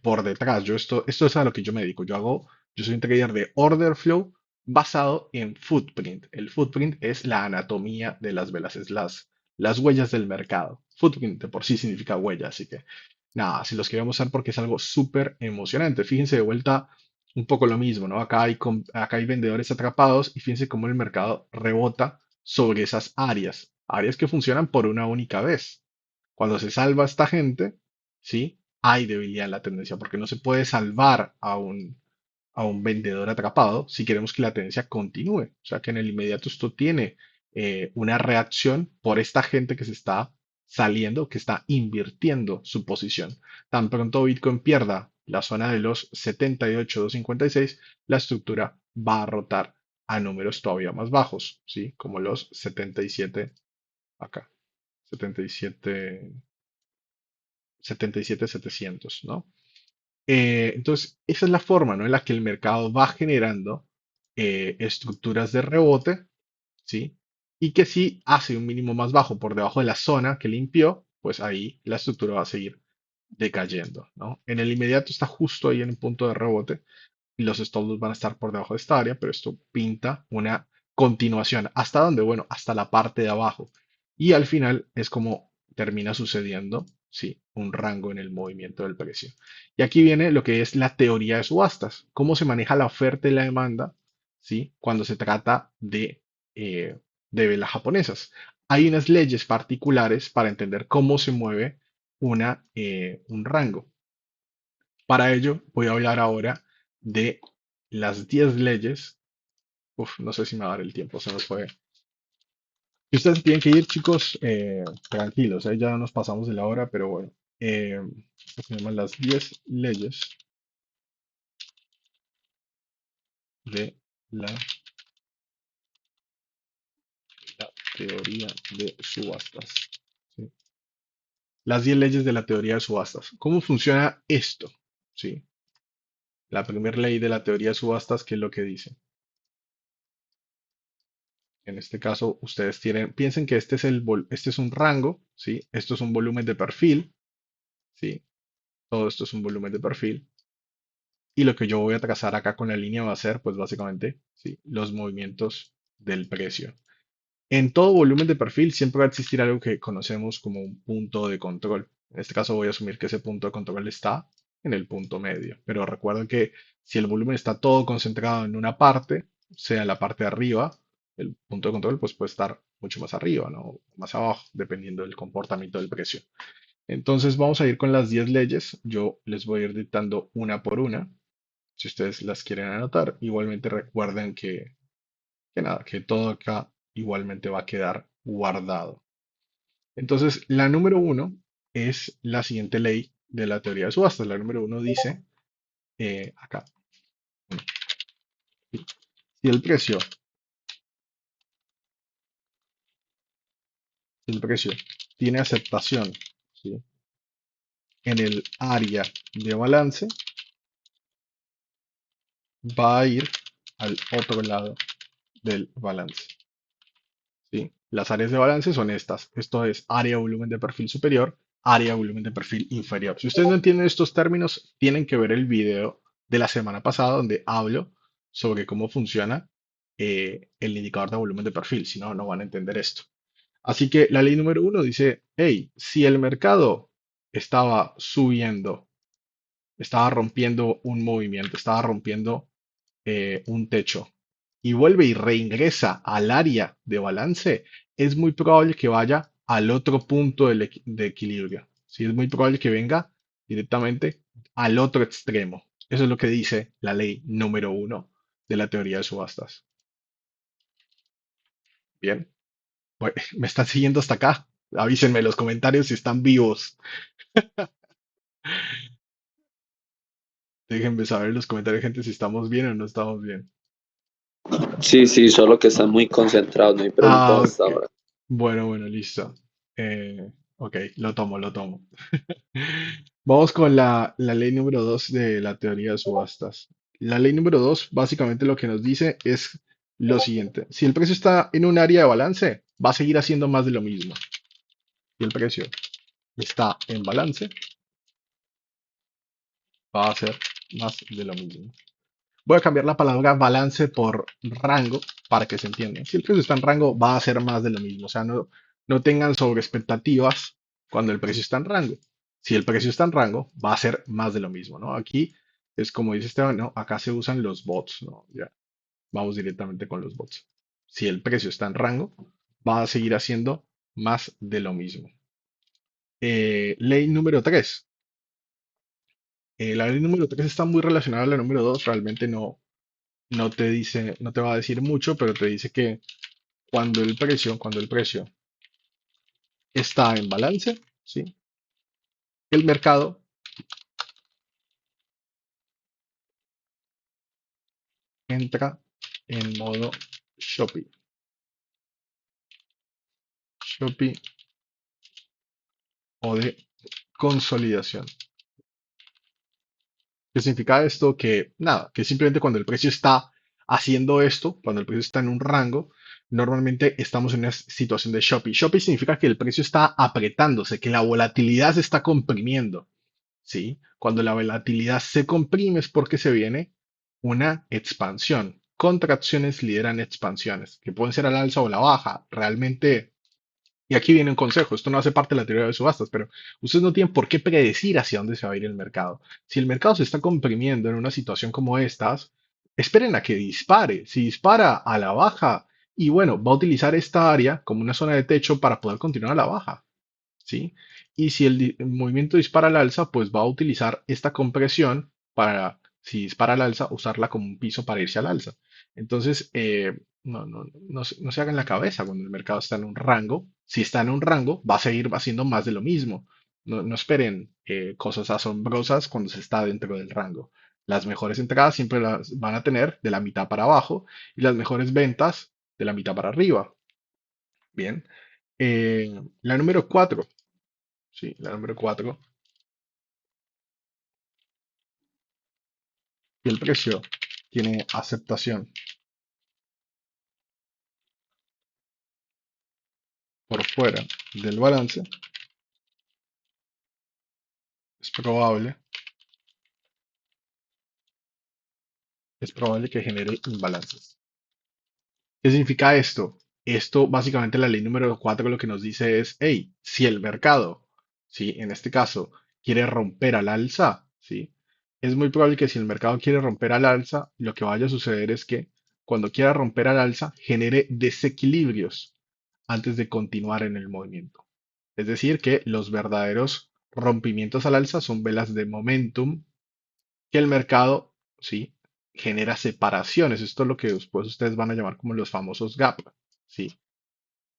Por detrás. Esto es a lo que yo me dedico. Yo soy un trader de order flow basado en footprint. El footprint es la anatomía de las velas, es las huellas del mercado. Footprint de por sí significa huella, así que nada, si los queremos usar porque es algo súper emocionante. Fíjense de vuelta un poco lo mismo, ¿no? Acá hay vendedores atrapados y fíjense cómo el mercado rebota sobre esas áreas, áreas que funcionan por una única vez. Cuando se salva a esta gente, ¿sí? Hay debilidad en la tendencia porque no se puede salvar a a un vendedor atrapado si queremos que la tendencia continúe. O sea, que en el inmediato esto tiene una reacción por esta gente que se está saliendo, que está invirtiendo su posición. Tan pronto Bitcoin pierda la zona de los 78,256, la estructura va a rotar a números todavía más bajos, ¿sí? Como los 77 acá, 77, 77,700, ¿no? Entonces, esa es la forma, ¿no? En la que el mercado va generando estructuras de rebote, ¿sí? Y que si hace un mínimo más bajo por debajo de la zona que limpió, pues ahí la estructura va a seguir decayendo, ¿no? En el inmediato está justo ahí en un punto de rebote y los stop loss van a estar por debajo de esta área, pero esto pinta una continuación. ¿Hasta dónde? Bueno, hasta la parte de abajo. Y al final es como termina sucediendo, sí, un rango en el movimiento del precio. Y aquí viene lo que es la teoría de subastas, cómo se maneja la oferta y la demanda, sí, cuando se trata eh, de velas japonesas. Hay unas leyes particulares para entender cómo se mueve un rango. Para ello, voy a hablar ahora de las 10 leyes. Uf, no sé si me va a dar el tiempo, se nos fue. Y ustedes tienen que ir, chicos, tranquilos, ya nos pasamos de la hora, pero bueno. Se llaman las 10 leyes de la, la teoría de subastas. ¿Sí? Las 10 leyes de la teoría de subastas. ¿Cómo funciona esto? ¿Sí? La primera ley de la teoría de subastas, ¿qué es lo que dice? En este caso, ustedes piensen que este es un rango, ¿sí? Esto es un volumen de perfil, ¿sí? Todo esto es un volumen de perfil. Y lo que yo voy a trazar acá con la línea va a ser, pues básicamente, ¿sí? Los movimientos del precio. En todo volumen de perfil siempre va a existir algo que conocemos como un punto de control. En este caso voy a asumir que ese punto de control está en el punto medio. Pero recuerden que si el volumen está todo concentrado en una parte, sea la parte de arriba, el punto de control pues puede estar mucho más arriba, ¿no? Más abajo, dependiendo del comportamiento del precio. Entonces vamos a ir con las 10 leyes. Yo les voy a ir dictando una por una, si ustedes las quieren anotar. Igualmente recuerden que nada, que todo acá igualmente va a quedar guardado. Entonces, la número uno es la siguiente ley de la teoría de subastas. La número uno dice, acá, si el precio, si el precio tiene aceptación, ¿sí? En el área de balance, va a ir al otro lado del balance. ¿Sí? Las áreas de balance son estas. Esto es área volumen de perfil superior, área volumen de perfil inferior. Si ustedes no entienden estos términos, tienen que ver el video de la semana pasada donde hablo sobre cómo funciona el indicador de volumen de perfil. Si no, no van a entender esto. Así que la ley número uno dice, hey, si el mercado estaba subiendo, estaba rompiendo un movimiento, estaba rompiendo un techo y vuelve y reingresa al área de balance, es muy probable que vaya al otro punto de equilibrio. Sí, es muy probable que venga directamente al otro extremo. Eso es lo que dice la ley número uno de la teoría de subastas. Bien, pues, me están siguiendo hasta acá. Avísenme en los comentarios si están vivos. Déjenme saber en los comentarios, gente, si estamos bien o no estamos bien. Sí, sí, solo que están muy concentrados, no hay preguntas Ah, hasta ok. ahora. Bueno, bueno, listo. Ok, lo tomo, lo tomo. Vamos con la ley número 2 de la teoría de subastas. La ley número 2 básicamente lo que nos dice es lo siguiente. Si el precio está en un área de balance, va a seguir haciendo más de lo mismo. Si el precio está en balance, va a hacer más de lo mismo. Voy a cambiar la palabra balance por rango para que se entienda. Si el precio está en rango, va a ser más de lo mismo. O sea, no tengan sobre expectativas cuando el precio está en rango. Si el precio está en rango, va a ser más de lo mismo, ¿no? Aquí es como dice Esteban, ¿no? Acá se usan los bots, ¿no? Ya, vamos directamente con los bots. Si el precio está en rango, va a seguir haciendo más de lo mismo. Ley número 3. La ley número 3 está muy relacionada a la número 2. Realmente no te dice, no te va a decir mucho, pero te dice que cuando el precio está en balance, ¿sí? El mercado entra en modo Shopee. Shopee o de consolidación. ¿Qué significa esto? Que nada, que simplemente cuando el precio está haciendo esto, cuando el precio está en un rango, normalmente estamos en una situación de Shopee. Shopee significa que el precio está apretándose, que la volatilidad se está comprimiendo, ¿sí? Cuando la volatilidad se comprime es porque se viene una expansión. Contracciones lideran expansiones, que pueden ser al alza o a la baja. Realmente y aquí viene un consejo, esto no hace parte de la teoría de subastas, pero ustedes no tienen por qué predecir hacia dónde se va a ir el mercado. Si el mercado se está comprimiendo en una situación como estas, esperen a que dispare. Si dispara a la baja, y bueno, va a utilizar esta área como una zona de techo para poder continuar a la baja. ¿Sí? Y si el movimiento dispara al alza, pues va a utilizar esta compresión para, si dispara al alza, usarla como un piso para irse al alza. Entonces, no se hagan la cabeza cuando el mercado está en un rango. Si está en un rango, va a seguir haciendo más de lo mismo. No esperen cosas asombrosas cuando se está dentro del rango. Las mejores entradas siempre las van a tener de la mitad para abajo y las mejores ventas de la mitad para arriba. Bien. La número 4. Sí, la número 4. Y el precio tiene aceptación por fuera del balance, es probable que genere imbalances. ¿Qué significa esto? Esto básicamente la ley número 4 lo que nos dice es, hey, si el mercado, ¿sí? En este caso, quiere romper al alza, ¿sí? Es muy probable que si el mercado quiere romper al alza, lo que vaya a suceder es que cuando quiera romper al alza, genere desequilibrios antes de continuar en el movimiento. Es decir, que los verdaderos rompimientos al alza son velas de momentum que el mercado, ¿sí? Genera separaciones. Esto es lo que después ustedes van a llamar como los famosos gap, ¿sí?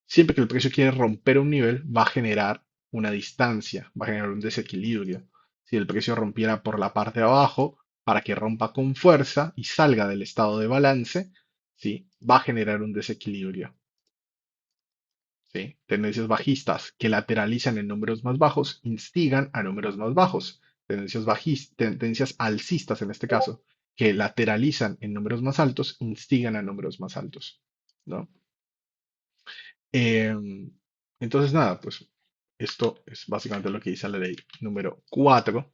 Siempre que el precio quiere romper un nivel, va a generar una distancia, va a generar un desequilibrio. Si el precio rompiera por la parte de abajo, para que rompa con fuerza y salga del estado de balance, ¿sí? Va a generar un desequilibrio. ¿Sí? Tendencias bajistas que lateralizan en números más bajos instigan a números más bajos. Tendencias alcistas en este caso, que lateralizan en números más altos, instigan a números más altos, ¿no? Em, entonces, nada, pues esto es básicamente lo que dice la ley número 4.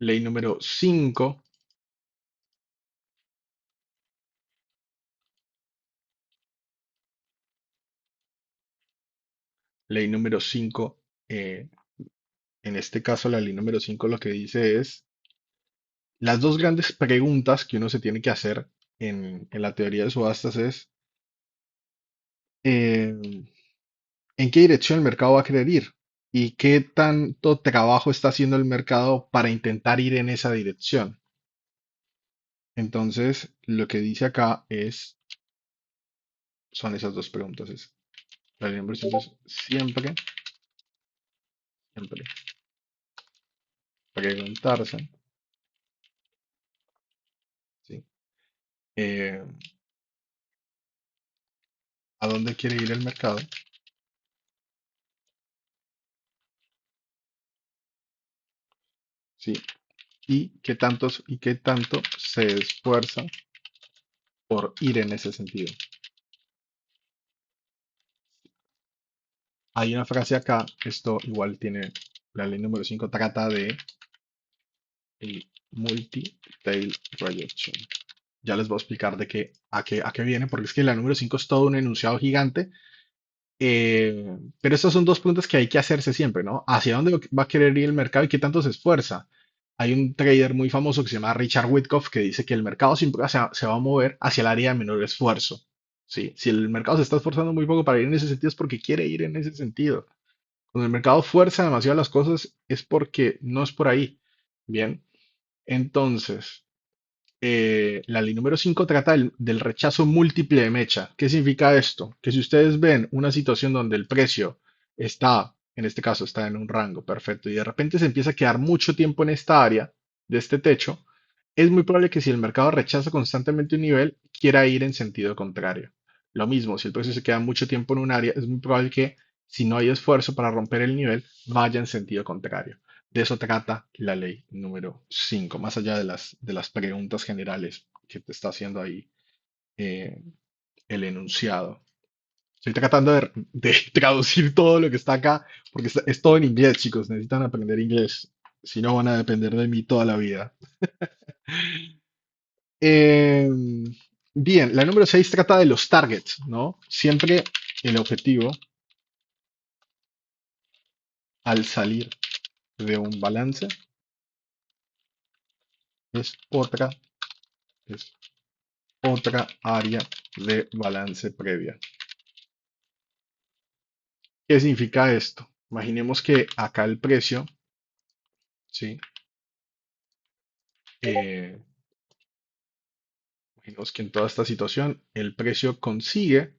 Ley número 5. Ley número 5. En este caso, la ley número 5 lo que dice es las dos grandes preguntas que uno se tiene que hacer en la teoría de subastas es eh, ¿en qué dirección el mercado va a querer ir? ¿Y qué tanto trabajo está haciendo el mercado para intentar ir en esa dirección? Entonces, lo que dice acá son esas dos preguntas. La ley número 5 es siempre preguntarse, ¿sí? Eh, ¿A dónde quiere ir el mercado? ¿Sí? ¿Y qué tanto se esfuerza por ir en ese sentido? Hay una frase acá, esto igual tiene, la ley número 5 trata de el multi-tail rejection. Ya les voy a explicar a qué viene, porque es que la número 5 es todo un enunciado gigante, pero estas son dos preguntas que hay que hacerse siempre, ¿no? ¿Hacia dónde va a querer ir el mercado y qué tanto se esfuerza? Hay un trader muy famoso que se llama Richard Witkoff que dice que el mercado siempre se va a mover hacia el área de menor esfuerzo. ¿Sí? Si el mercado se está esforzando muy poco para ir en ese sentido es porque quiere ir en ese sentido. Cuando el mercado fuerza demasiado las cosas es porque no es por ahí. Bien, entonces, la ley número 5 trata del rechazo múltiple de mecha. ¿Qué significa esto? Que si ustedes ven una situación donde el precio está, en este caso, está en un rango perfecto y de repente se empieza a quedar mucho tiempo en esta área de este techo, es muy probable que si el mercado rechaza constantemente un nivel, quiera ir en sentido contrario. Lo mismo, si el precio se queda mucho tiempo en un área, es muy probable que si no hay esfuerzo para romper el nivel, vaya en sentido contrario. De eso trata la ley número 5 más allá de las preguntas generales que te está haciendo ahí eh, el enunciado. Estoy tratando de traducir todo lo que está acá, porque es todo en inglés, chicos. Necesitan aprender inglés. Si no, van a depender de mí toda la vida. Em, bien, la número 6 trata de los targets, ¿no? Siempre el objetivo al salir de un balance es es otra área de balance previa. ¿Qué significa esto? Imaginemos que acá el precio, ¿sí? Eh, imaginemos que en toda esta situación el precio consigue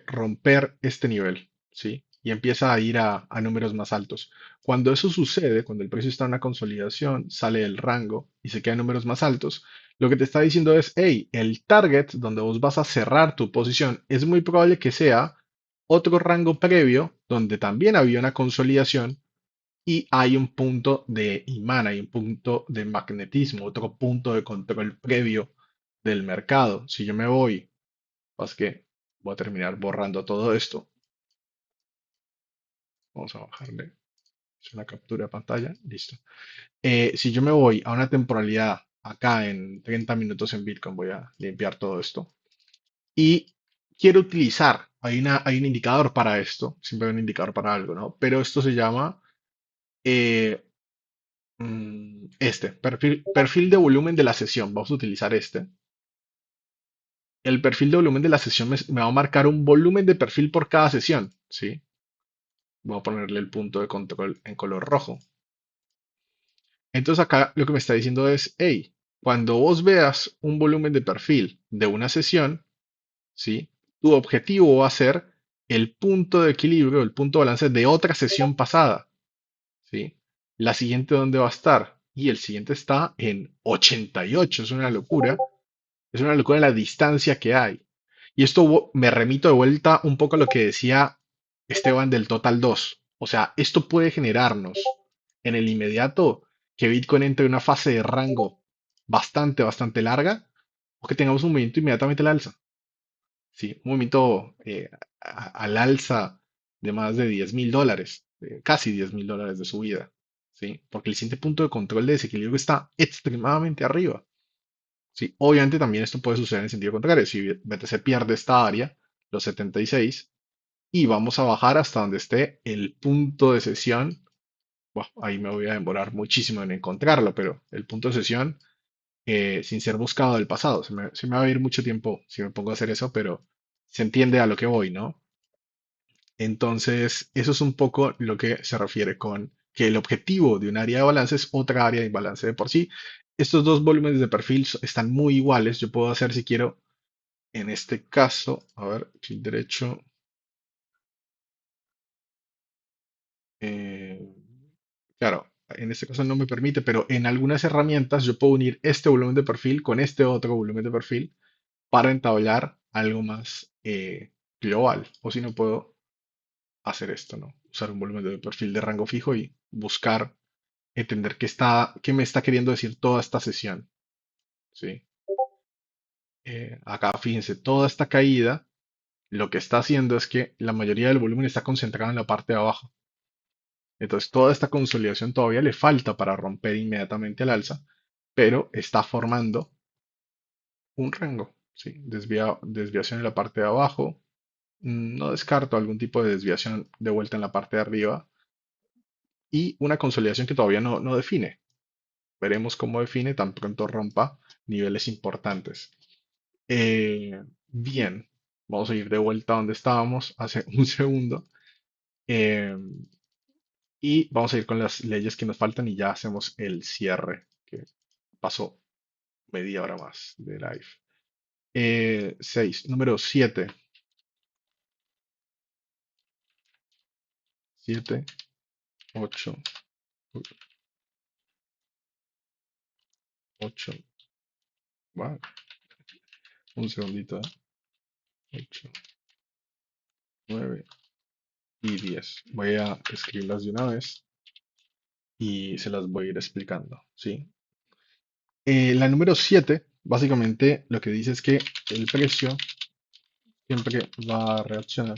romper este nivel, ¿sí? Y empieza a ir a números más altos. Cuando eso sucede, cuando el precio está en una consolidación, sale del rango y se queda en números más altos, lo que te está diciendo es, hey, el target donde vos vas a cerrar tu posición es muy probable que sea otro rango previo donde también había una consolidación y hay un punto de imán, hay un punto de magnetismo, otro punto de control previo del mercado. Si yo me voy, es que voy a terminar borrando todo esto. Vamos a bajarle. Es una captura de pantalla. Listo. Si yo me voy a una temporalidad acá en 30 minutos en Bitcoin, voy a limpiar todo esto. Y quiero utilizar, hay un indicador para esto, siempre hay un indicador para algo, ¿no? Pero esto se llama eh, perfil de volumen de la sesión. Vamos a utilizar este. El perfil de volumen de la sesión me va a marcar un volumen de perfil por cada sesión, ¿sí? Voy a ponerle el punto de control en color rojo. Entonces acá lo que me está diciendo es, hey, cuando vos veas un volumen de perfil de una sesión, ¿sí? Tu objetivo va a ser el punto de equilibrio, el punto de balance de otra sesión pasada, ¿sí? La siguiente, ¿dónde va a estar? Y el siguiente está en 88, es una locura la distancia que hay. Y esto me remito de vuelta un poco a lo que decía Esteban del Total 2. O sea, esto puede generarnos en el inmediato que Bitcoin entre en una fase de rango bastante larga o que tengamos un movimiento inmediatamente al alza. Sí, un movimiento al alza de más de $10.000, casi $10.000 de subida. ¿Sí? Porque el siguiente punto de control de desequilibrio está extremadamente arriba. Sí, obviamente también esto puede suceder en sentido contrario. Si BTC pierde esta área, los 76, y vamos a bajar hasta donde esté el punto de sesión. Bueno, ahí me voy a demorar muchísimo en encontrarlo, pero el punto de sesión sin ser buscado del pasado. Se me va a ir mucho tiempo si me pongo a hacer eso, pero se entiende a lo que voy, ¿no? Entonces, eso es un poco lo que se refiere con que el objetivo de un área de balance es otra área de balance de por sí. Estos dos volúmenes de perfil están muy iguales. Yo puedo hacer, si quiero, en este caso, a ver, clic derecho. eh, claro, en este caso no me permite, pero en algunas herramientas yo puedo unir este volumen de perfil con este otro volumen de perfil para entablar algo más global. O si no, puedo hacer esto, ¿no? Usar un volumen de perfil de rango fijo y buscar entender qué me está queriendo decir toda esta sesión, ¿sí? Acá, fíjense, toda esta caída lo que está haciendo es que la mayoría del volumen está concentrado en la parte de abajo. Entonces, toda esta consolidación todavía le falta para romper inmediatamente al alza, pero está formando un rango, ¿sí? Desviación en la parte de abajo. No descarto algún tipo de desviación de vuelta en la parte de arriba y una consolidación que todavía no define. Veremos cómo define tan pronto rompa niveles importantes. Bien, vamos a ir de vuelta a donde estábamos hace un segundo. Eh, Y vamos a ir con las leyes que nos faltan y ya hacemos el cierre, que pasó media hora más de live. 6, número 7. 7, 8, 8. Un segundito. 8, 9 y 10. Voy a escribirlas de una vez y se las voy a ir explicando, ¿sí? La número 7, básicamente lo que dice es que el precio siempre va a reaccionar,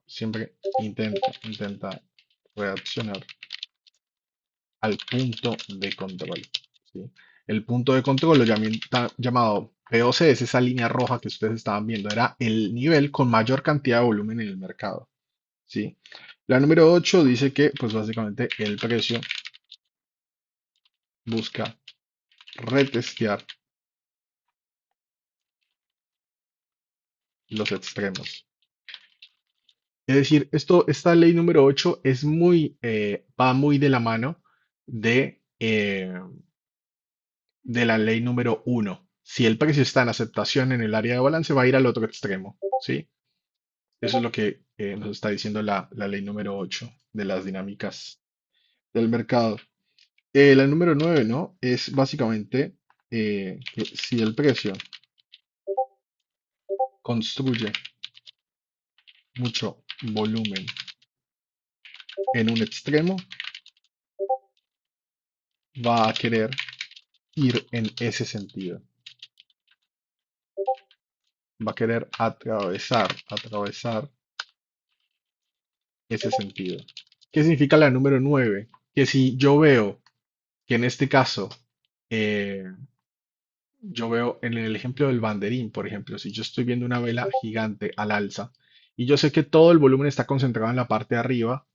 siempre intenta reaccionar al punto de control, ¿sí? El punto de control, llamado POC, es esa línea roja que ustedes estaban viendo, era el nivel con mayor cantidad de volumen en el mercado, ¿sí? La número 8 dice que, pues básicamente, el precio busca retestear los extremos. Es decir, esta ley número 8 es va muy de la mano de la ley número 1. Si el precio está en aceptación en el área de balance, va a ir al otro extremo, ¿sí? Eso es lo que nos está diciendo la ley número 8 de las dinámicas del mercado. La número 9, ¿no? Es básicamente que si el precio construye mucho volumen en un extremo, va a querer ir en ese sentido. Va a querer atravesar ese sentido. ¿Qué significa la número 9? Que si yo veo que en este caso, eh, yo veo en el ejemplo del banderín, por ejemplo, si yo estoy viendo una vela gigante al alza y yo sé que todo el volumen está concentrado en la parte de arriba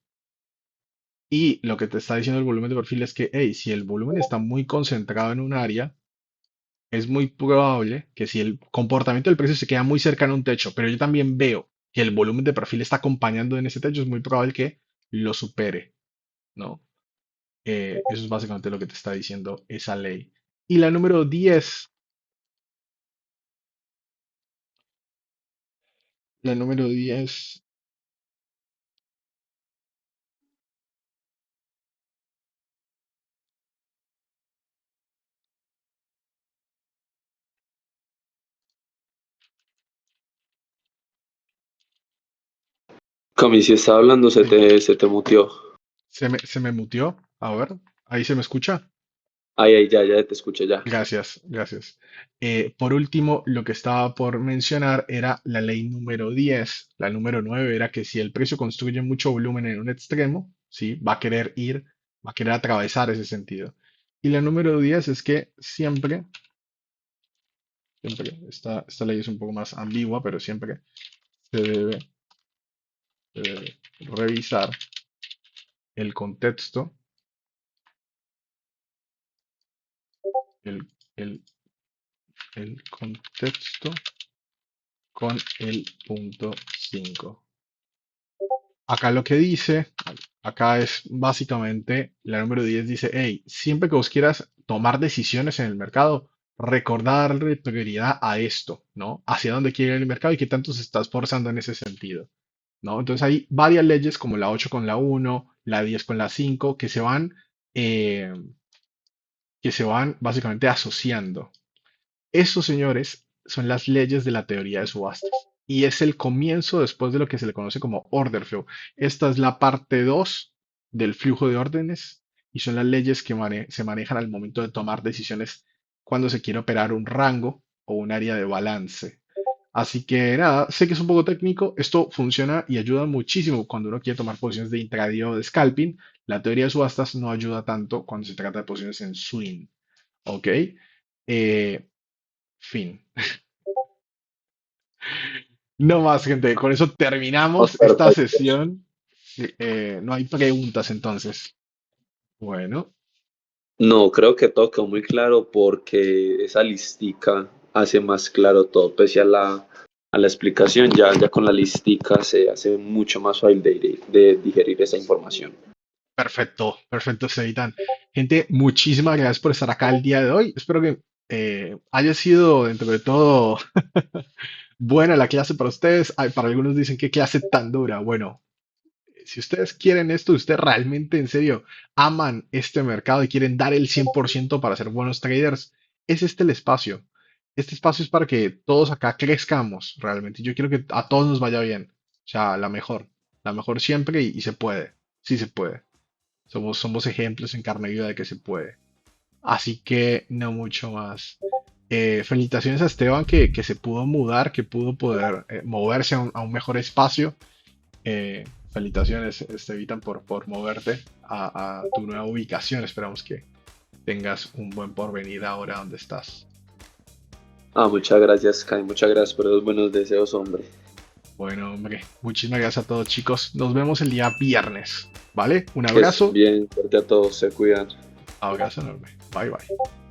y lo que te está diciendo el volumen de perfil es que, hey, si el volumen está muy concentrado en un área, es muy probable que si el comportamiento del precio se queda muy cercano a un techo, pero yo también veo que el volumen de perfil está acompañando en ese techo, es muy probable que lo supere, ¿no? Eso es básicamente lo que te está diciendo esa ley. Y la número 10, Cami, si está hablando, sí, se te mutió. se me muteó. A ver, ahí se me escucha. Ahí, ya te escuché ya. Gracias, gracias. Por último, lo que estaba por mencionar era la ley número 10. La número 9 era que si el precio construye mucho volumen en un extremo, ¿sí? Va a querer atravesar ese sentido. Y la número 10 es que siempre, esta ley es un poco más ambigua, pero siempre se debe, se debe revisar el contexto, el, el, el contexto con el punto 5. Acá lo que dice, acá es básicamente, la número 10 dice, hey, siempre que vos quieras tomar decisiones en el mercado, recordarle prioridad a esto, ¿no? Hacia dónde quiere ir el mercado y qué tanto se está esforzando en ese sentido, ¿no? Entonces hay varias leyes como la 8 con la 1, la 10 con la 5, eh, que se van básicamente asociando. Estos señores son las leyes de la teoría de subastas y es el comienzo después de lo que se le conoce como order flow. Esta es la parte 2 del flujo de órdenes y son las leyes que se manejan al momento de tomar decisiones cuando se quiere operar un rango o un área de balance. Así que nada, sé que es un poco técnico, esto funciona y ayuda muchísimo cuando uno quiere tomar posiciones de intraday o de scalping. La teoría de subastas no ayuda tanto cuando se trata de posiciones en swing, ¿ok? Eh, Fin. No más, gente. Con eso Oh, terminamos esta perfecto. sesión. Sí, no hay preguntas entonces. Bueno, No, creo que todo quedó muy claro porque esa listica hace más claro todo, pese a a la explicación, ya con la listica se hace mucho más fácil de digerir esa información. Perfecto, perfecto, Estevitan. Gente, muchísimas gracias por estar acá el día de hoy. Espero que haya sido, dentro de todo, buena la clase para ustedes. Ay, para algunos dicen qué clase tan dura. Bueno, si ustedes quieren esto, ustedes realmente en serio aman este mercado y quieren dar el 100% para ser buenos traders, es este el espacio. Este espacio es para que todos acá crezcamos realmente. Yo quiero que a todos nos vaya bien. O sea, la mejor siempre y se puede. Sí se puede. Somos ejemplos en carne viva de que se puede. Así que no mucho más. Felicitaciones a Esteban que se pudo mudar, que pudo poder moverse a un mejor espacio. Felicitaciones, Estevitan, por moverte a tu nueva ubicación. Esperamos que tengas un buen porvenir ahora donde estás. Muchas gracias, Kai, muchas gracias por los buenos deseos, hombre. Bueno, hombre, muchísimas gracias a todos, chicos. Nos vemos el día viernes, ¿vale? Un Que estén abrazo, bien, suerte a todos, se cuidan. abrazo enorme. Bye, bye.